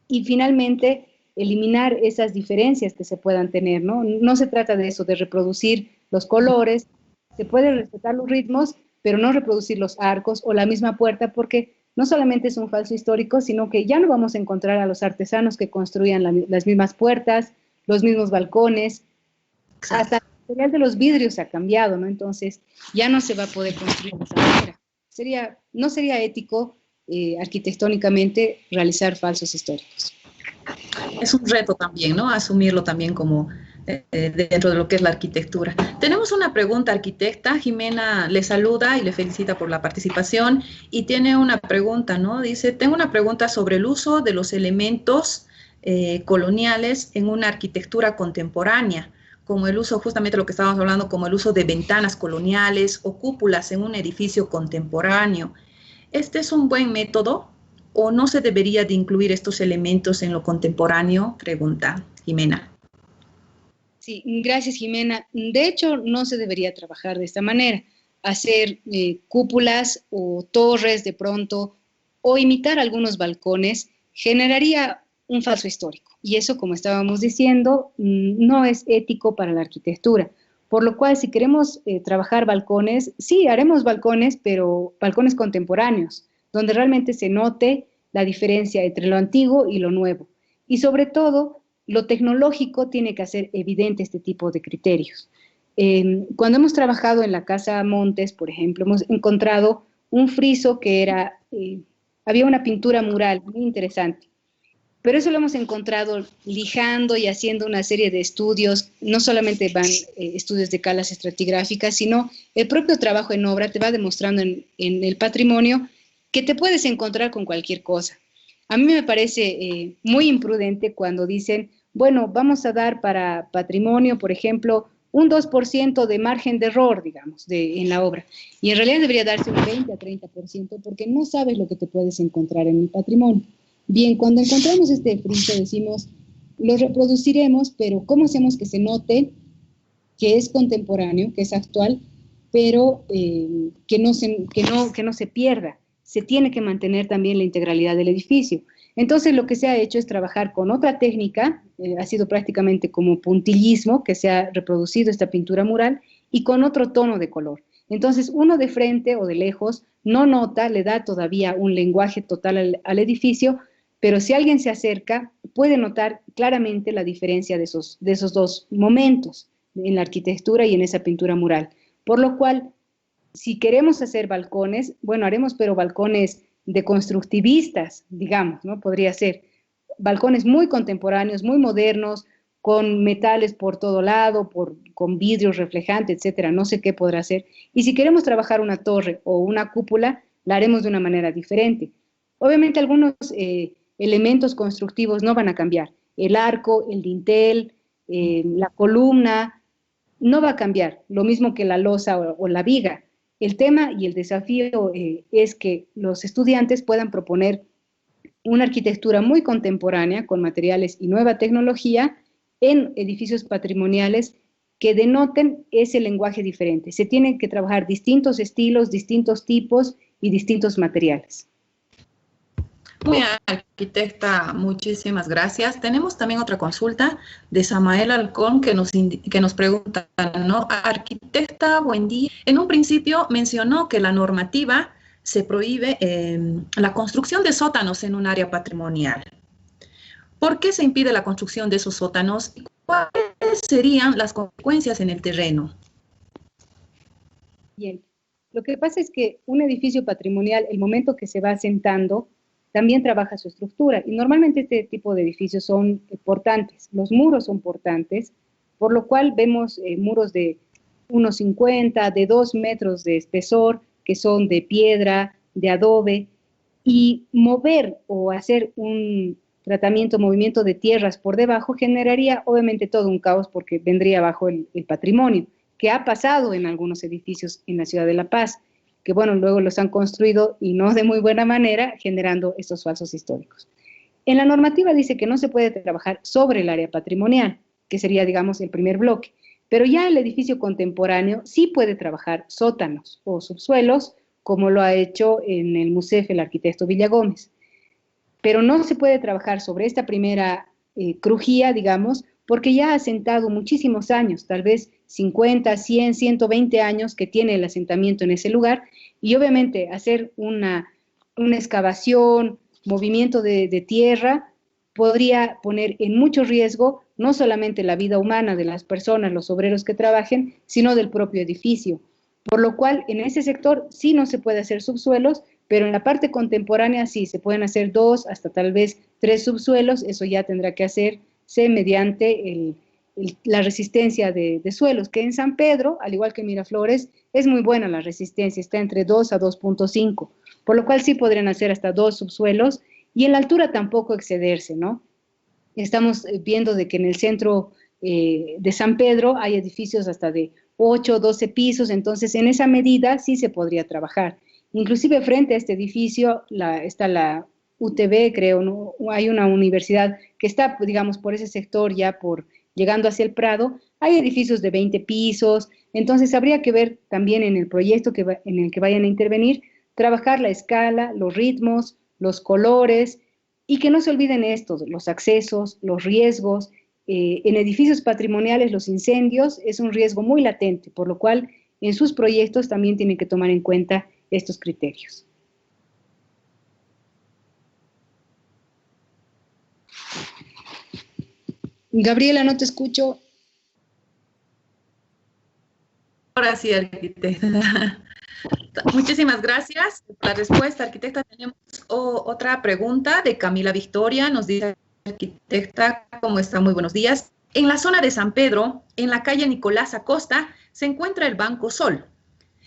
y finalmente eliminar esas diferencias que se puedan tener, ¿no? No se trata de eso, de reproducir los colores, se puede respetar los ritmos, pero no reproducir los arcos o la misma puerta, porque no solamente es un falso histórico, sino que ya no vamos a encontrar a los artesanos que construían las mismas puertas, los mismos balcones, hasta el material de los vidrios ha cambiado, ¿no? Entonces, ya no se va a poder construir de esa manera. No sería ético arquitectónicamente realizar falsos históricos. Es un reto también, ¿no? Asumirlo también como dentro de lo que es la arquitectura. Tenemos una pregunta, arquitecta. Jimena le saluda y le felicita por la participación y tiene una pregunta, ¿no? Dice, tengo una pregunta sobre el uso de los elementos coloniales en una arquitectura contemporánea, como el uso, justamente lo que estábamos hablando, como el uso de ventanas coloniales o cúpulas en un edificio contemporáneo. ¿Este es un buen método o no se debería de incluir estos elementos en lo contemporáneo? Pregunta Jimena. Sí, gracias, Jimena. De hecho, no se debería trabajar de esta manera. hacer cúpulas o torres de pronto, o imitar algunos balcones, generaría un falso histórico. Y eso, como estábamos diciendo, no es ético para la arquitectura. Por lo cual, si queremos trabajar balcones, sí, haremos balcones, pero balcones contemporáneos, donde realmente se note la diferencia entre lo antiguo y lo nuevo. Y sobre todo, lo tecnológico tiene que hacer evidente este tipo de criterios. Cuando hemos trabajado en la Casa Montes, por ejemplo, hemos encontrado un friso que era, había una pintura mural muy interesante, pero eso lo hemos encontrado lijando y haciendo una serie de estudios, no solamente van estudios de calas estratigráficas, sino el propio trabajo en obra te va demostrando en el patrimonio que te puedes encontrar con cualquier cosa. A mí me parece muy imprudente cuando dicen, bueno, vamos a dar para patrimonio, por ejemplo, un 2% de margen de error, digamos, en la obra. Y en realidad debería darse un 20 a 30% porque no sabes lo que te puedes encontrar en el patrimonio. Bien, cuando encontramos este friso decimos, lo reproduciremos, pero ¿cómo hacemos que se note que es contemporáneo, que es actual, pero que no se pierda? Se tiene que mantener también la integralidad del edificio. Entonces lo que se ha hecho es trabajar con otra técnica, ha sido prácticamente como puntillismo, que se ha reproducido esta pintura mural, y con otro tono de color. Entonces uno de frente o de lejos no nota, le da todavía un lenguaje total al edificio, pero si alguien se acerca puede notar claramente la diferencia de esos dos momentos en la arquitectura y en esa pintura mural. Por lo cual, si queremos hacer balcones, bueno, haremos pero balcones de constructivistas, digamos, ¿no? Podría ser balcones muy contemporáneos, muy modernos, con metales por todo lado, con vidrios reflejantes, etcétera, no sé qué podrá ser. Y si queremos trabajar una torre o una cúpula, la haremos de una manera diferente. Obviamente algunos elementos constructivos no van a cambiar. El arco, el dintel, la columna, no va a cambiar, lo mismo que la losa o la viga. El tema y el desafío es que los estudiantes puedan proponer una arquitectura muy contemporánea con materiales y nueva tecnología en edificios patrimoniales que denoten ese lenguaje diferente. Se tienen que trabajar distintos estilos, distintos tipos y distintos materiales. Muy bien, arquitecta, muchísimas gracias. Tenemos también otra consulta de Samael Alcón que nos pregunta, ¿no? Arquitecta, buen día. En un principio mencionó que la normativa se prohíbe la construcción de sótanos en un área patrimonial. ¿Por qué se impide la construcción de esos sótanos? ¿Y cuáles serían las consecuencias en el terreno? Bien, lo que pasa es que un edificio patrimonial, el momento que se va asentando, también trabaja su estructura. Y normalmente este tipo de edificios son portantes. Los muros son portantes, por lo cual vemos muros de 1,50, de 2 metros de espesor, que son de piedra, de adobe, y mover o hacer un movimiento de tierras por debajo generaría obviamente todo un caos porque vendría bajo el patrimonio, que ha pasado en algunos edificios en la ciudad de La Paz, que bueno, luego los han construido y no de muy buena manera, generando estos falsos históricos. En la normativa dice que no se puede trabajar sobre el área patrimonial, que sería, digamos, el primer bloque, pero ya el edificio contemporáneo sí puede trabajar sótanos o subsuelos, como lo ha hecho en el MUSEF el arquitecto Villagómez. Pero no se puede trabajar sobre esta primera crujía, digamos, porque ya ha asentado muchísimos años, tal vez 50, 100, 120 años que tiene el asentamiento en ese lugar, y obviamente hacer una excavación, movimiento de tierra, podría poner en mucho riesgo no solamente la vida humana de las personas, los obreros que trabajen, sino del propio edificio. Por lo cual, en ese sector sí no se puede hacer subsuelos, pero en la parte contemporánea sí, se pueden hacer 2 hasta tal vez 3 subsuelos, eso ya tendrá que hacerse mediante la resistencia de suelos, que en San Pedro, al igual que en Miraflores, es muy buena la resistencia, está entre 2 a 2,5, por lo cual sí podrían hacer hasta 2 subsuelos, y en la altura tampoco excederse, ¿no? Estamos viendo de que en el centro de San Pedro hay edificios hasta de 8, 12 pisos, entonces en esa medida sí se podría trabajar. Inclusive frente a este edificio está la UTB, creo, ¿no? Hay una universidad que está, digamos, por ese sector ya por llegando hacia el Prado, hay edificios de 20 pisos, entonces habría que ver también en el proyecto en el que vayan a intervenir, trabajar la escala, los ritmos, los colores, y que no se olviden estos, los accesos, los riesgos. En edificios patrimoniales los incendios es un riesgo muy latente, por lo cual en sus proyectos también tienen que tomar en cuenta estos criterios. Gabriela, no te escucho. Ahora sí, arquitecta. Muchísimas gracias por la respuesta, arquitecta. Tenemos otra pregunta de Camila Victoria. Nos dice, arquitecta, ¿cómo está? Muy buenos días. En la zona de San Pedro, en la calle Nicolás Acosta, se encuentra el Banco Sol.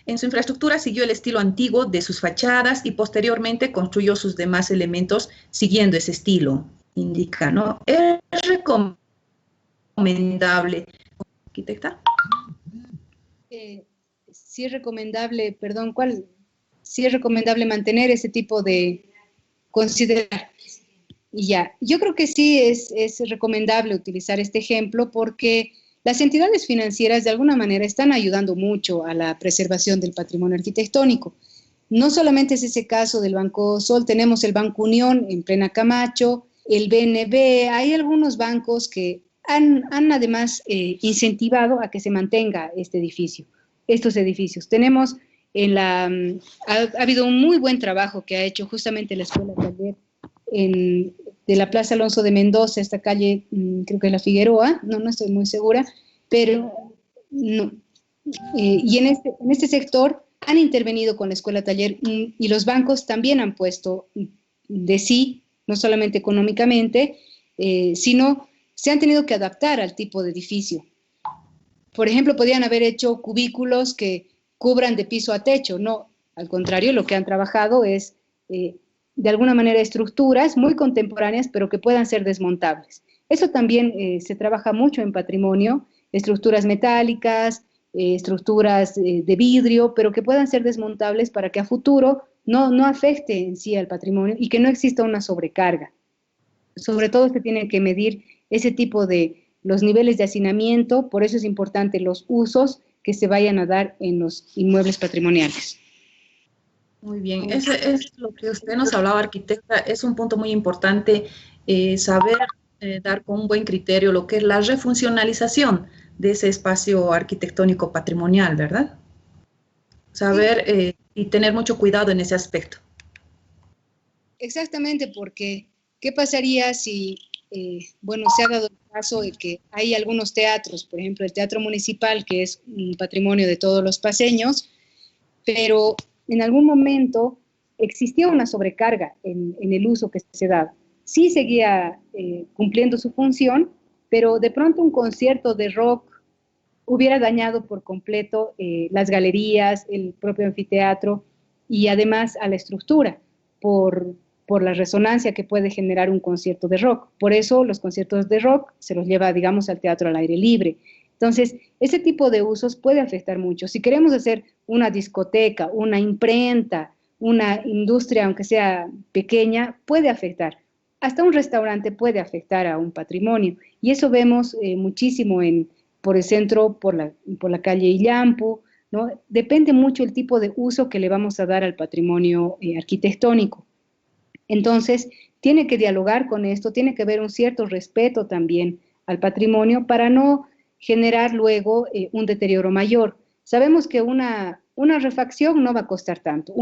En su infraestructura siguió el estilo antiguo de sus fachadas y posteriormente construyó sus demás elementos siguiendo ese estilo, indica, ¿no? ¿Es recomendable, arquitecta? Sí es recomendable, perdón, ¿cuál? Sí es recomendable mantener ese tipo de considerar. Y ya, yo creo que sí es recomendable utilizar este ejemplo porque las entidades financieras de alguna manera están ayudando mucho a la preservación del patrimonio arquitectónico. No solamente es ese caso del Banco Sol, tenemos el Banco Unión en plena Camacho, el BNB, hay algunos bancos que han además incentivado a que se mantenga estos edificios. Tenemos ha habido un muy buen trabajo que ha hecho justamente la Escuela Taller de la Plaza Alonso de Mendoza, esta calle, creo que es la Figueroa, no estoy muy segura, pero no. Y en este sector han intervenido con la Escuela Taller y los bancos también han puesto de sí, no solamente económicamente, sino se han tenido que adaptar al tipo de edificio. Por ejemplo, podrían haber hecho cubículos que cubran de piso a techo, no, al contrario, lo que han trabajado es de alguna manera estructuras muy contemporáneas, pero que puedan ser desmontables. Eso también se trabaja mucho en patrimonio, estructuras metálicas, estructuras de vidrio, pero que puedan ser desmontables para que a futuro no afecte en sí al patrimonio y que no exista una sobrecarga. Sobre todo se tiene que medir ese tipo de los niveles de hacinamiento, por eso es importante los usos que se vayan a dar en los inmuebles patrimoniales. Muy bien, eso es lo que usted nos hablaba, arquitecta, es un punto muy importante, saber dar con un buen criterio lo que es la refuncionalización de ese espacio arquitectónico patrimonial, ¿verdad? Saber y tener mucho cuidado en ese aspecto. Exactamente, porque ¿qué pasaría si, bueno, se ha dado el caso de que hay algunos teatros, por ejemplo, el Teatro Municipal, que es un patrimonio de todos los paceños, pero en algún momento existía una sobrecarga en el uso que se daba. Sí seguía cumpliendo su función, pero de pronto un concierto de rock hubiera dañado por completo las galerías, el propio anfiteatro y además a la estructura por la resonancia que puede generar un concierto de rock. Por eso los conciertos de rock se los lleva, digamos, al teatro al aire libre. Entonces, ese tipo de usos puede afectar mucho. Si queremos hacer una discoteca, una imprenta, una industria, aunque sea pequeña, puede afectar. Hasta un restaurante puede afectar a un patrimonio. Y eso vemos muchísimo por el centro, por la calle Illampu, ¿no? Depende mucho el tipo de uso que le vamos a dar al patrimonio arquitectónico. Entonces, tiene que dialogar con esto, tiene que haber un cierto respeto también al patrimonio para no generar luego un deterioro mayor. Sabemos que una refacción no va a costar tanto,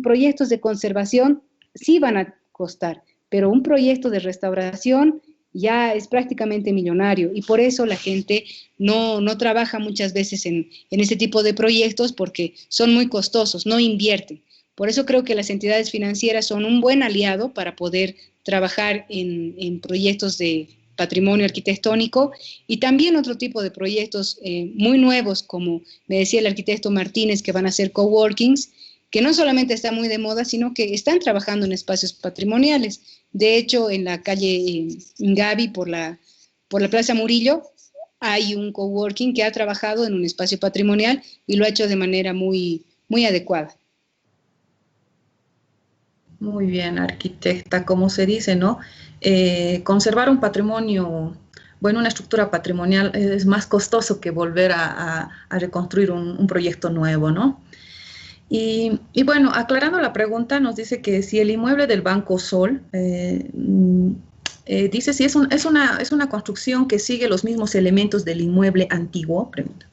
proyectos de conservación sí van a costar, pero un proyecto de restauración ya es prácticamente millonario y por eso la gente no trabaja muchas veces en ese tipo de proyectos porque son muy costosos, no invierten. Por eso creo que las entidades financieras son un buen aliado para poder trabajar en proyectos de patrimonio arquitectónico y también otro tipo de proyectos muy nuevos, como me decía el arquitecto Martínez, que van a ser coworkings, que no solamente está muy de moda, sino que están trabajando en espacios patrimoniales. De hecho, en la calle Ingavi, por la Plaza Murillo, hay un coworking que ha trabajado en un espacio patrimonial y lo ha hecho de manera muy, muy adecuada. Muy bien, arquitecta, como se dice, ¿no? Conservar un patrimonio bueno, una estructura patrimonial es más costoso que volver a reconstruir un proyecto nuevo, ¿no? Y bueno, aclarando la pregunta, nos dice que si el inmueble del Banco Sol, dice si es una construcción que sigue los mismos elementos del inmueble antiguo, pregunta.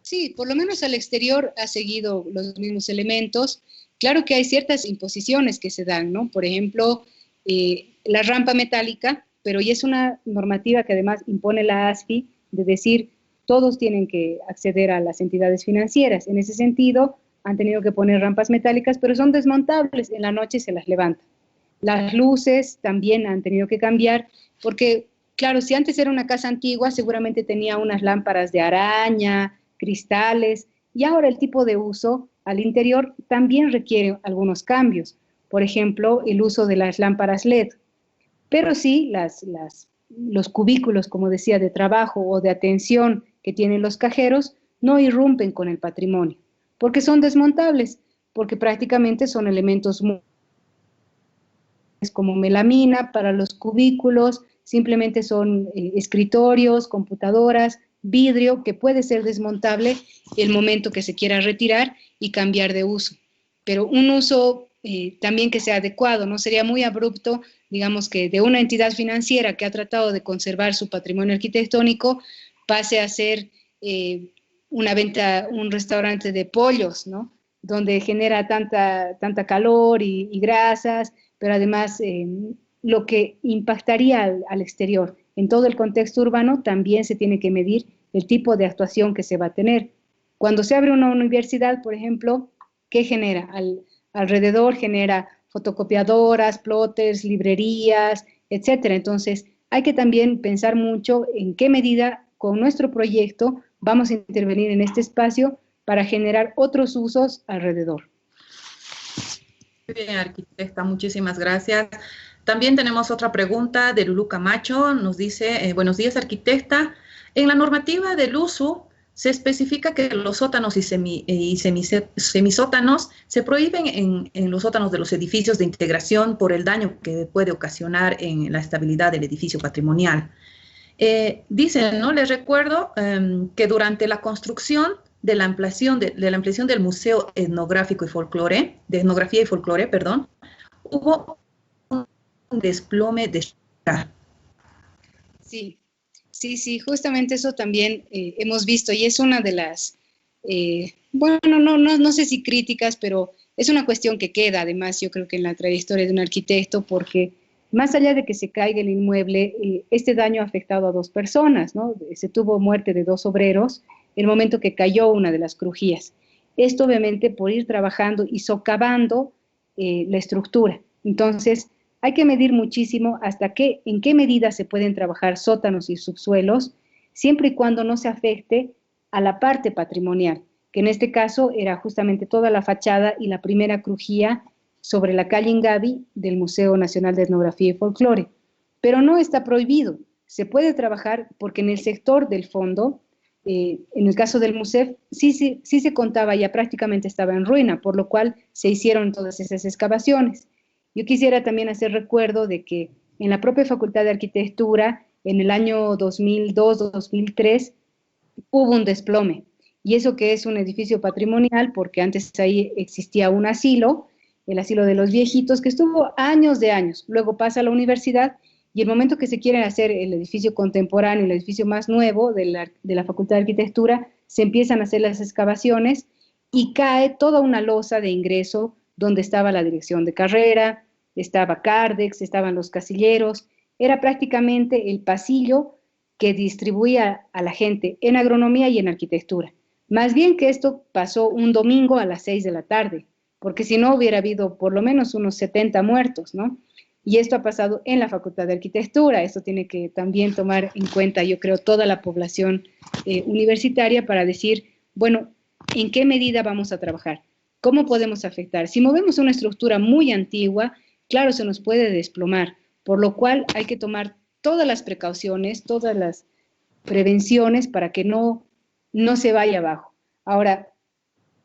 Sí, por lo menos al exterior ha seguido los mismos elementos. Claro que hay ciertas imposiciones que se dan, ¿no? Por ejemplo, la rampa metálica, pero ya es una normativa que además impone la ASFI de decir todos tienen que acceder a las entidades financieras. En ese sentido, han tenido que poner rampas metálicas, pero son desmontables, en la noche se las levanta. Las luces también han tenido que cambiar, porque, claro, si antes era una casa antigua, seguramente tenía unas lámparas de araña, cristales, y ahora el tipo de uso al interior también requiere algunos cambios. Por ejemplo, el uso de las lámparas LED. Pero sí, los cubículos, como decía, de trabajo o de atención que tienen los cajeros, no irrumpen con el patrimonio, porque son desmontables, porque prácticamente son elementos como melamina para los cubículos, simplemente son escritorios, computadoras, vidrio que puede ser desmontable el momento que se quiera retirar y cambiar de uso. Pero un uso también que sea adecuado, no sería muy abrupto, digamos que de una entidad financiera que ha tratado de conservar su patrimonio arquitectónico pase a ser una venta, un restaurante de pollos, ¿no? Donde genera tanta calor y grasas, pero además lo que impactaría al exterior. En todo el contexto urbano también se tiene que medir el tipo de actuación que se va a tener. Cuando se abre una universidad, por ejemplo, ¿qué genera? Alrededor genera fotocopiadoras, plotters, librerías, etcétera. Entonces, hay que también pensar mucho en qué medida con nuestro proyecto vamos a intervenir en este espacio para generar otros usos alrededor. Muy bien, arquitecta, muchísimas gracias. También tenemos otra pregunta de Lulú Camacho. Nos dice, buenos días, arquitecta. En la normativa del uso se especifica que los sótanos y semisótanos se prohíben en los sótanos de los edificios de integración por el daño que puede ocasionar en la estabilidad del edificio patrimonial. Dicen, ¿no? Les recuerdo que durante la construcción de la ampliación del Museo Etnográfico y Folclore, de Etnografía y Folclore, perdón, hubo un desplome de... Sí, justamente eso también hemos visto y es una de las, bueno, no sé si críticas, pero es una cuestión que queda además yo creo que en la trayectoria de un arquitecto porque más allá de que se caiga el inmueble, este daño ha afectado a 2 personas, ¿no? Se tuvo muerte de 2 obreros el momento que cayó una de las crujías. Esto obviamente por ir trabajando y socavando la estructura. Entonces, hay que medir muchísimo en qué medida se pueden trabajar sótanos y subsuelos, siempre y cuando no se afecte a la parte patrimonial, que en este caso era justamente toda la fachada y la primera crujía sobre la calle Ingavi del Museo Nacional de Etnografía y Folclore. Pero no está prohibido, se puede trabajar porque en el sector del fondo, en el caso del MUSEF, sí se contaba, ya prácticamente estaba en ruina, por lo cual se hicieron todas esas excavaciones. Yo quisiera también hacer recuerdo de que en la propia Facultad de Arquitectura, en el año 2002-2003, hubo un desplome. Y eso que es un edificio patrimonial, porque antes ahí existía un asilo, el asilo de los viejitos, que estuvo años de años. Luego pasa a la universidad y el momento que se quiere hacer el edificio contemporáneo, el edificio más nuevo de la Facultad de Arquitectura, se empiezan a hacer las excavaciones y cae toda una losa de ingreso donde estaba la dirección de carrera, estaba Cardex, estaban los casilleros, era prácticamente el pasillo que distribuía a la gente en agronomía y en arquitectura. Más bien que esto pasó un domingo a las 6 de la tarde, porque si no hubiera habido por lo menos unos 70 muertos, ¿no? Y esto ha pasado en la Facultad de Arquitectura, esto tiene que también tomar en cuenta, yo creo, toda la población universitaria para decir, bueno, ¿en qué medida vamos a trabajar? ¿Cómo podemos afectar? Si movemos una estructura muy antigua, claro, se nos puede desplomar, por lo cual hay que tomar todas las precauciones, todas las prevenciones para que no se vaya abajo. Ahora,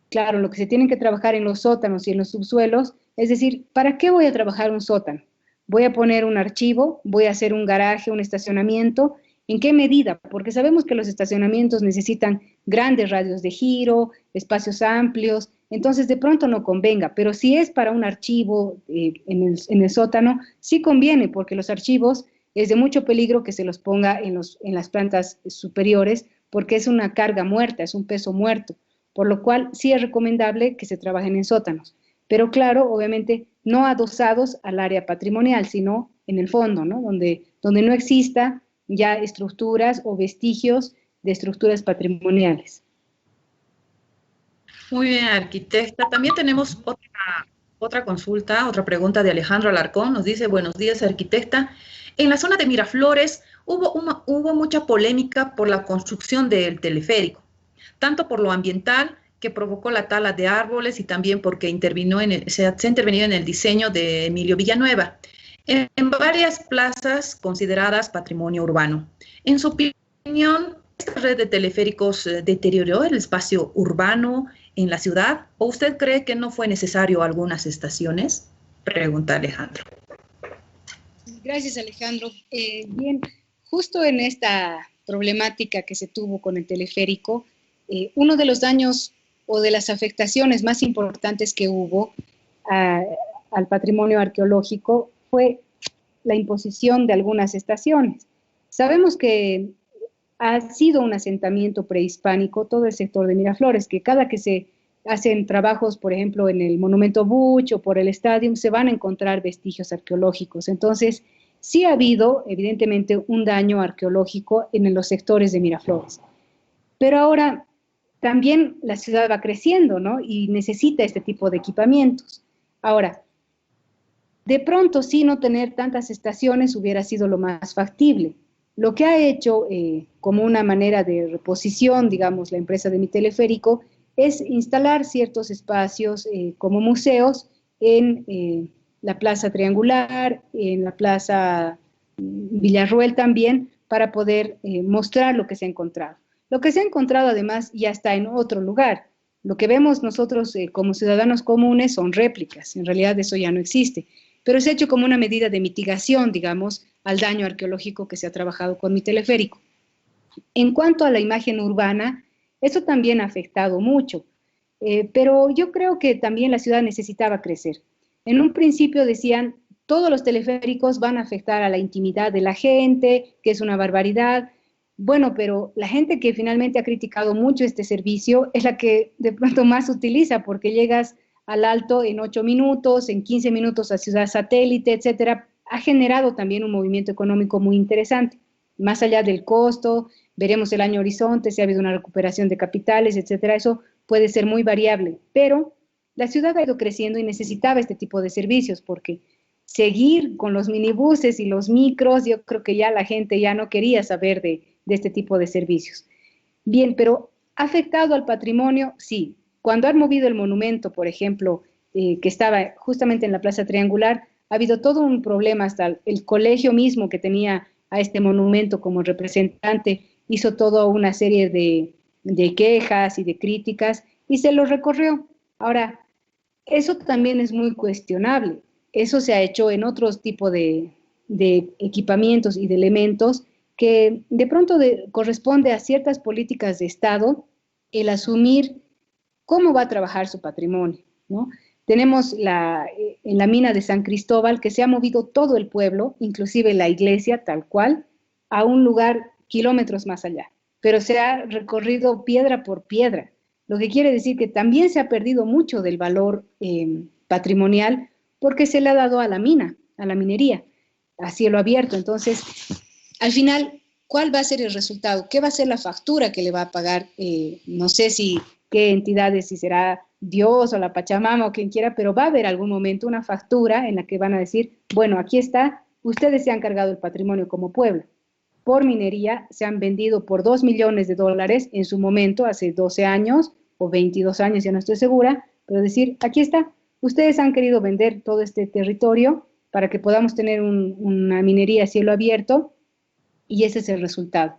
claro, lo que se tiene que trabajar en los sótanos y en los subsuelos, es decir, ¿para qué voy a trabajar un sótano? voy a poner un archivo, voy a hacer un garaje, un estacionamiento. ¿En qué medida? Porque sabemos que los estacionamientos necesitan grandes radios de giro, espacios amplios, entonces de pronto no convenga, pero si es para un archivo en el sótano, sí conviene, porque los archivos es de mucho peligro que se los ponga en las plantas superiores, porque es una carga muerta, es un peso muerto, por lo cual sí es recomendable que se trabajen en sótanos. Pero claro, obviamente no adosados al área patrimonial, sino en el fondo, ¿no? Donde no exista ya estructuras o vestigios de estructuras patrimoniales. Muy bien, arquitecta. También tenemos otra consulta, otra pregunta de Alejandro Alarcón. Nos dice, buenos días, arquitecta. En la zona de Miraflores hubo mucha polémica por la construcción del teleférico, tanto por lo ambiental, que provocó la tala de árboles, y también porque se ha intervenido en el diseño de Emilio Villanueva, en varias plazas consideradas patrimonio urbano. En su opinión, ¿esta red de teleféricos deterioró el espacio urbano en la ciudad, o usted cree que no fue necesario algunas estaciones? Pregunta Alejandro. Gracias, Alejandro. Bien, justo en esta problemática que se tuvo con el teleférico, uno de los daños o de las afectaciones más importantes que hubo al patrimonio arqueológico fue la imposición de algunas estaciones. Sabemos que ha sido un asentamiento prehispánico todo el sector de Miraflores, que cada que se hacen trabajos, por ejemplo, en el Monumento Buch o por el estadio, se van a encontrar vestigios arqueológicos. Entonces, sí ha habido, evidentemente, un daño arqueológico en los sectores de Miraflores. Pero ahora también la ciudad va creciendo, ¿no? Y necesita este tipo de equipamientos. Ahora, de pronto, sí, no tener tantas estaciones hubiera sido lo más factible. Lo que ha hecho como una manera de reposición, digamos, la empresa de Mi Teleférico, es instalar ciertos espacios como museos en la Plaza Triangular, en la Plaza Villarroel también, para poder mostrar lo que se ha encontrado. Lo que se ha encontrado además ya está en otro lugar. Lo que vemos nosotros como ciudadanos comunes son réplicas, en realidad eso ya no existe, pero se ha hecho como una medida de mitigación, digamos, al daño arqueológico que se ha trabajado con Mi Teleférico. En cuanto a la imagen urbana, eso también ha afectado mucho, pero yo creo que también la ciudad necesitaba crecer. En un principio decían, todos los teleféricos van a afectar a la intimidad de la gente, que es una barbaridad. Bueno, pero la gente que finalmente ha criticado mucho este servicio es la que de pronto más utiliza, porque llegas al Alto en 8 minutos, en 15 minutos a Ciudad Satélite, etcétera. Ha generado también un movimiento económico muy interesante. Más allá del costo, veremos el año horizonte, si ha habido una recuperación de capitales, etcétera. Eso puede ser muy variable, pero la ciudad ha ido creciendo y necesitaba este tipo de servicios, porque seguir con los minibuses y los micros, yo creo que ya la gente ya no quería saber de este tipo de servicios. Bien, pero ¿ha afectado al patrimonio? Sí. Cuando han movido el monumento, por ejemplo, que estaba justamente en la Plaza Triangular, ha habido todo un problema, hasta el colegio mismo que tenía a este monumento como representante, hizo toda una serie de quejas y de críticas y se lo recorrió. Ahora, eso también es muy cuestionable. Eso se ha hecho en otros tipos de equipamientos y de elementos que de pronto corresponde a ciertas políticas de Estado el asumir cómo va a trabajar su patrimonio, ¿no? Tenemos en la mina de San Cristóbal que se ha movido todo el pueblo, inclusive la iglesia tal cual, a un lugar kilómetros más allá, pero se ha recorrido piedra por piedra, lo que quiere decir que también se ha perdido mucho del valor patrimonial porque se le ha dado a la mina, a la minería, a cielo abierto. Entonces, al final, ¿cuál va a ser el resultado? ¿Qué va a ser la factura que le va a pagar? No sé qué entidades, si será Dios o la Pachamama o quien quiera, pero va a haber algún momento una factura en la que van a decir, bueno, aquí está, ustedes se han cargado el patrimonio como pueblo. Por minería se han vendido por $2 millones en su momento, hace 12 años o 22 años, ya no estoy segura, pero decir, aquí está, ustedes han querido vender todo este territorio para que podamos tener una minería a cielo abierto y ese es el resultado.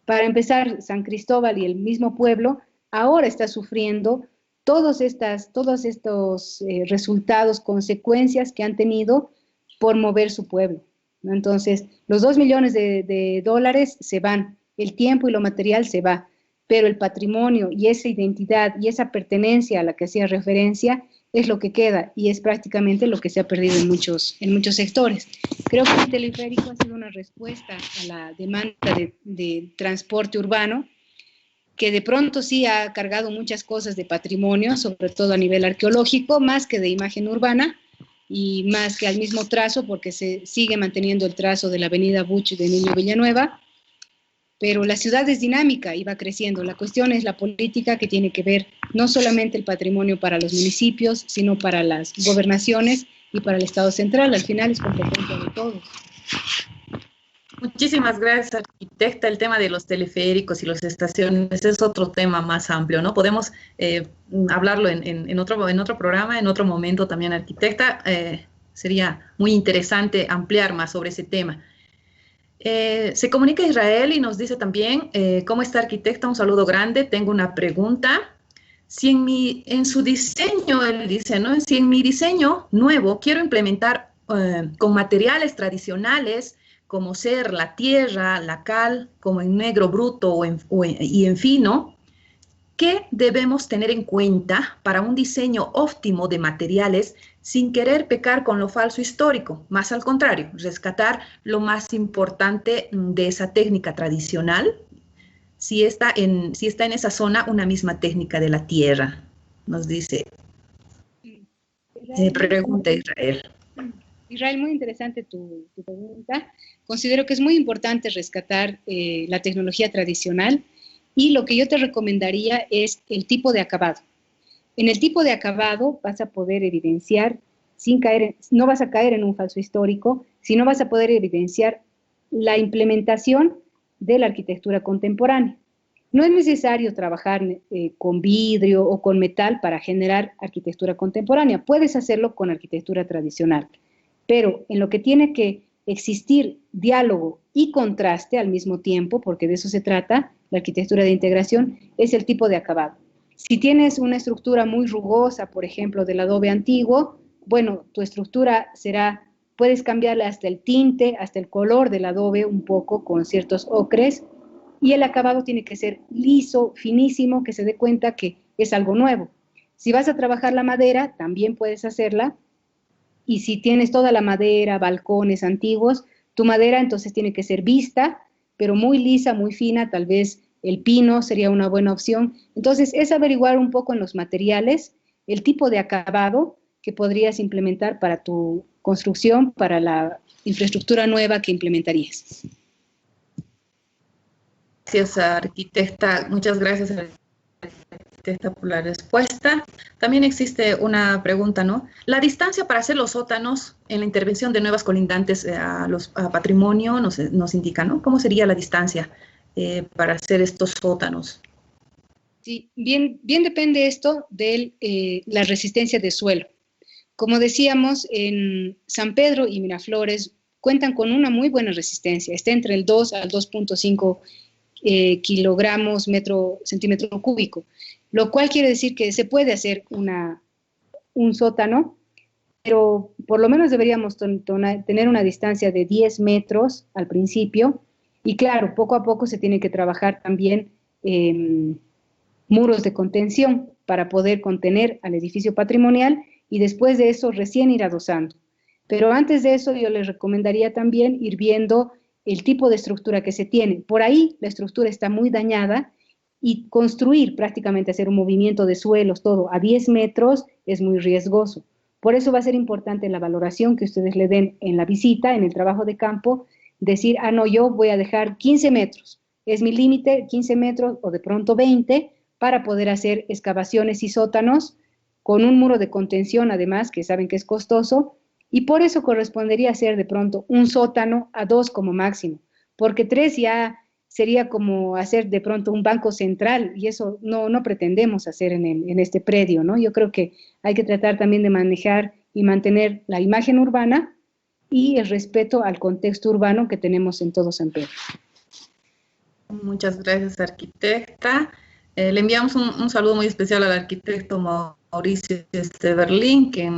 Para empezar, San Cristóbal y el mismo pueblo ahora está sufriendo todos estos resultados, consecuencias que han tenido por mover su pueblo, ¿no? Entonces, los 2 millones de dólares se van, el tiempo y lo material se va, pero el patrimonio y esa identidad y esa pertenencia a la que hacía referencia es lo que queda y es prácticamente lo que se ha perdido en muchos sectores. Creo que el teleférico ha sido una respuesta a la demanda de transporte urbano, que de pronto sí ha cargado muchas cosas de patrimonio, sobre todo a nivel arqueológico, más que de imagen urbana y más que al mismo trazo, porque se sigue manteniendo el trazo de la avenida Buch de Niño Villanueva, pero la ciudad es dinámica y va creciendo. La cuestión es la política, que tiene que ver no solamente el patrimonio para los municipios, sino para las gobernaciones y para el Estado central. Al final es competencia de todos. Muchísimas gracias, arquitecta. El tema de los teleféricos y las estaciones es otro tema más amplio, ¿no? Podemos hablarlo en otro programa, en otro momento también, arquitecta. Sería muy interesante ampliar más sobre ese tema. Se comunica Israel y nos dice también, ¿cómo está, arquitecta? Un saludo grande. Tengo una pregunta. Si en su diseño, él dice, ¿no? Si en mi diseño nuevo quiero implementar con materiales tradicionales, como ser la tierra, la cal, como en negro bruto y en fino, ¿qué debemos tener en cuenta para un diseño óptimo de materiales sin querer pecar con lo falso histórico? Más al contrario, rescatar lo más importante de esa técnica tradicional, si está en esa zona una misma técnica de la tierra, nos dice. Pregunta Israel. Israel, muy interesante tu pregunta. Considero que es muy importante rescatar la tecnología tradicional, y lo que yo te recomendaría es el tipo de acabado. En el tipo de acabado vas a poder evidenciar, no vas a caer en un falso histórico, sino vas a poder evidenciar la implementación de la arquitectura contemporánea. No es necesario trabajar con vidrio o con metal para generar arquitectura contemporánea. Puedes hacerlo con arquitectura tradicional. Pero en lo que tiene que existir diálogo y contraste al mismo tiempo, porque de eso se trata, la arquitectura de integración, es el tipo de acabado. Si tienes una estructura muy rugosa, por ejemplo, del adobe antiguo, bueno, tu estructura puedes cambiarle hasta el tinte, hasta el color del adobe un poco con ciertos ocres, y el acabado tiene que ser liso, finísimo, que se dé cuenta que es algo nuevo. Si vas a trabajar la madera, también puedes hacerla. Y si tienes toda la madera, balcones antiguos, tu madera entonces tiene que ser vista, pero muy lisa, muy fina, tal vez el pino sería una buena opción. Entonces es averiguar un poco en los materiales el tipo de acabado que podrías implementar para tu construcción, para la infraestructura nueva que implementarías. Gracias, arquitecta. Muchas gracias, arquitecta, por la respuesta. También existe una pregunta, ¿no? La distancia para hacer los sótanos en la intervención de nuevas colindantes a patrimonio nos indica, ¿no? ¿Cómo sería la distancia para hacer estos sótanos? Sí, bien depende esto de la resistencia de suelo. Como decíamos, en San Pedro y Miraflores cuentan con una muy buena resistencia. Está entre el 2 al 2.5 kilogramos centímetro cúbico, lo cual quiere decir que se puede hacer un sótano, pero por lo menos deberíamos tener una distancia de 10 metros al principio, y claro, poco a poco se tiene que trabajar también muros de contención para poder contener al edificio patrimonial, y después de eso recién ir adosando. Pero antes de eso yo les recomendaría también ir viendo el tipo de estructura que se tiene. Por ahí la estructura está muy dañada, y construir, prácticamente hacer un movimiento de suelos, todo a 10 metros es muy riesgoso. Por eso va a ser importante la valoración que ustedes le den en la visita, en el trabajo de campo, decir, no, yo voy a dejar 15 metros, es mi límite, 15 metros o de pronto 20, para poder hacer excavaciones y sótanos con un muro de contención, además, que saben que es costoso, y por eso correspondería hacer de pronto un sótano a 2 como máximo, porque 3 ya sería como hacer de pronto un banco central, y eso no pretendemos hacer en este predio, ¿no? Yo creo que hay que tratar también de manejar y mantener la imagen urbana y el respeto al contexto urbano que tenemos en todo San Pedro. Muchas gracias, arquitecta. Le enviamos un saludo muy especial al arquitecto Mauricio Berlín, que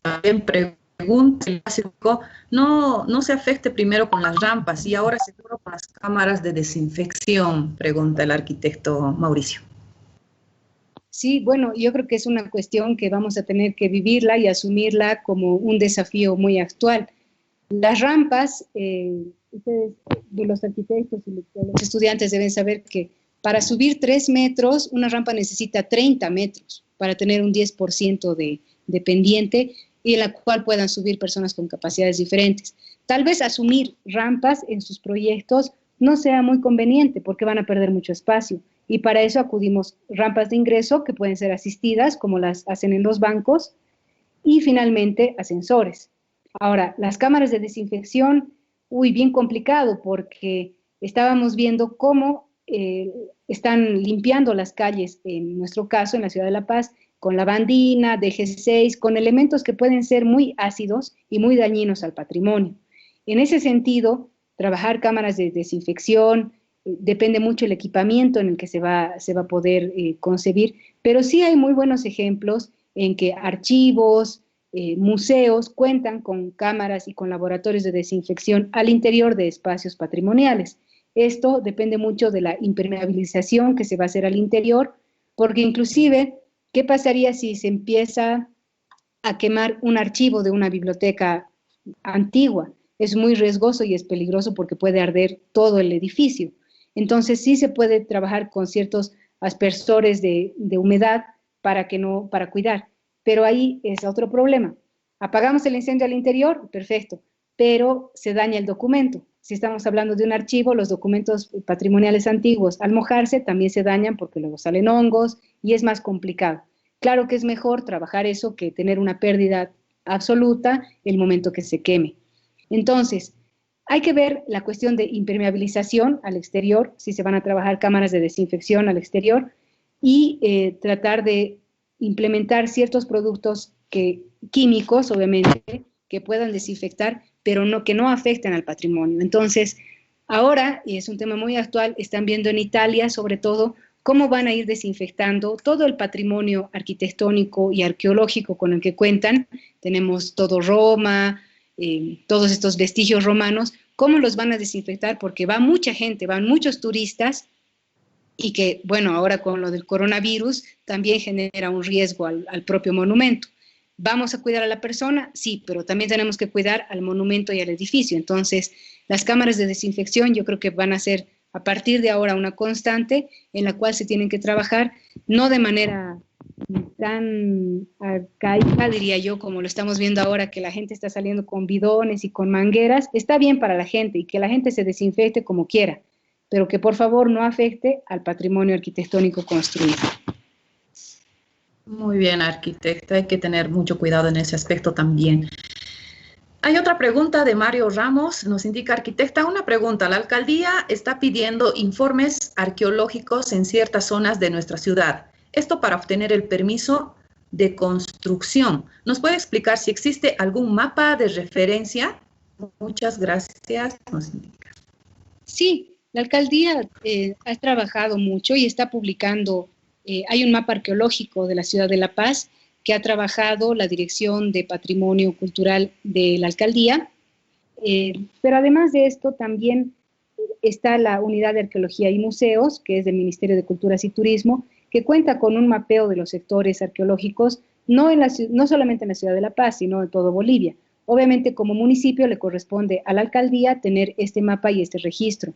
también pregunta pregunta, el básico, no se afecte primero con las rampas y ahora seguro con las cámaras de desinfección, pregunta el arquitecto Mauricio. Sí, bueno, yo creo que es una cuestión que vamos a tener que vivirla y asumirla como un desafío muy actual. Las rampas, ustedes, de los arquitectos y los estudiantes deben saber que para subir 3 metros, una rampa necesita 30 metros para tener un 10% de pendiente y en la cual puedan subir personas con capacidades diferentes. Tal vez asumir rampas en sus proyectos no sea muy conveniente porque van a perder mucho espacio. Y para eso acudimos rampas de ingreso que pueden ser asistidas, como las hacen en los bancos, y finalmente ascensores. Ahora, las cámaras de desinfección, bien complicado, porque estábamos viendo cómo están limpiando las calles, en nuestro caso, en la ciudad de La Paz, con lavandina, DG6, con elementos que pueden ser muy ácidos y muy dañinos al patrimonio. En ese sentido, trabajar cámaras de desinfección, depende mucho el equipamiento en el que se va a poder concebir, pero sí hay muy buenos ejemplos en que archivos, museos cuentan con cámaras y con laboratorios de desinfección al interior de espacios patrimoniales. Esto depende mucho de la impermeabilización que se va a hacer al interior, porque inclusive, ¿qué pasaría si se empieza a quemar un archivo de una biblioteca antigua? Es muy riesgoso y es peligroso porque puede arder todo el edificio. Entonces sí se puede trabajar con ciertos aspersores de humedad para cuidar, pero ahí es otro problema. Apagamos el incendio al interior, perfecto, pero se daña el documento. Si estamos hablando de un archivo, los documentos patrimoniales antiguos, al mojarse, también se dañan porque luego salen hongos y es más complicado. Claro que es mejor trabajar eso que tener una pérdida absoluta el momento que se queme. Entonces, hay que ver la cuestión de impermeabilización al exterior, si se van a trabajar cámaras de desinfección al exterior, y tratar de implementar ciertos productos químicos, obviamente, que puedan desinfectar, pero que no afecten al patrimonio. Entonces, ahora, y es un tema muy actual, están viendo en Italia, sobre todo, cómo van a ir desinfectando todo el patrimonio arquitectónico y arqueológico con el que cuentan. Tenemos todo Roma, todos estos vestigios romanos, cómo los van a desinfectar, porque va mucha gente, van muchos turistas, y que, bueno, ahora con lo del coronavirus también genera un riesgo al propio monumento. ¿Vamos a cuidar a la persona? Sí, pero también tenemos que cuidar al monumento y al edificio. Entonces, las cámaras de desinfección yo creo que van a ser a partir de ahora una constante en la cual se tienen que trabajar, no de manera tan arcaica, diría yo, como lo estamos viendo ahora, que la gente está saliendo con bidones y con mangueras. Está bien para la gente y que la gente se desinfecte como quiera, pero que por favor no afecte al patrimonio arquitectónico construido. Muy bien, arquitecta, hay que tener mucho cuidado en ese aspecto también. Hay otra pregunta de Mario Ramos, nos indica, arquitecta, una pregunta. La alcaldía está pidiendo informes arqueológicos en ciertas zonas de nuestra ciudad. Esto para obtener el permiso de construcción. ¿Nos puede explicar si existe algún mapa de referencia? Muchas gracias, nos indica. Sí, la alcaldía ha trabajado mucho y está publicando, hay un mapa arqueológico de la ciudad de La Paz que ha trabajado la Dirección de Patrimonio Cultural de la alcaldía, pero además de esto también está la Unidad de Arqueología y Museos, que es del Ministerio de Culturas y Turismo, que cuenta con un mapeo de los sectores arqueológicos, no solamente en la ciudad de La Paz, sino en todo Bolivia. Obviamente, como municipio le corresponde a la alcaldía tener este mapa y este registro,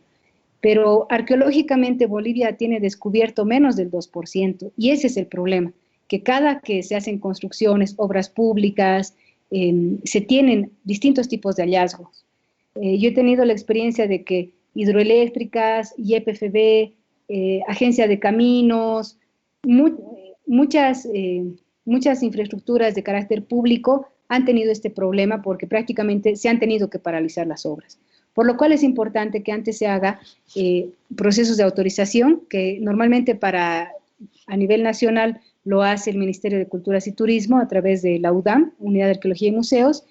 pero arqueológicamente Bolivia tiene descubierto menos del 2%, y ese es el problema, que cada que se hacen construcciones, obras públicas, se tienen distintos tipos de hallazgos. Yo he tenido la experiencia de que hidroeléctricas, YPFB, agencia de caminos, muchas infraestructuras de carácter público han tenido este problema porque prácticamente se han tenido que paralizar las obras. Por lo cual es importante que antes se haga procesos de autorización, que normalmente a nivel nacional lo hace el Ministerio de Culturas y Turismo a través de la UDAM, Unidad de Arqueología y Museos,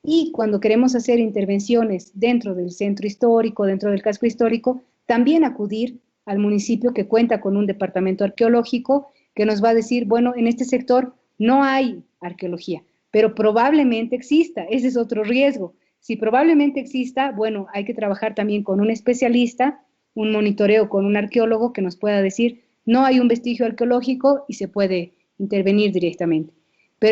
y cuando queremos hacer intervenciones dentro del centro histórico, dentro del casco histórico, también acudir al municipio que cuenta con un departamento arqueológico que nos va a decir, bueno, en este sector no hay arqueología, pero probablemente exista, ese es otro riesgo. Si probablemente exista, bueno, hay que trabajar también con un especialista, un monitoreo con un arqueólogo que nos pueda decir, no hay un vestigio arqueológico y se puede intervenir directamente.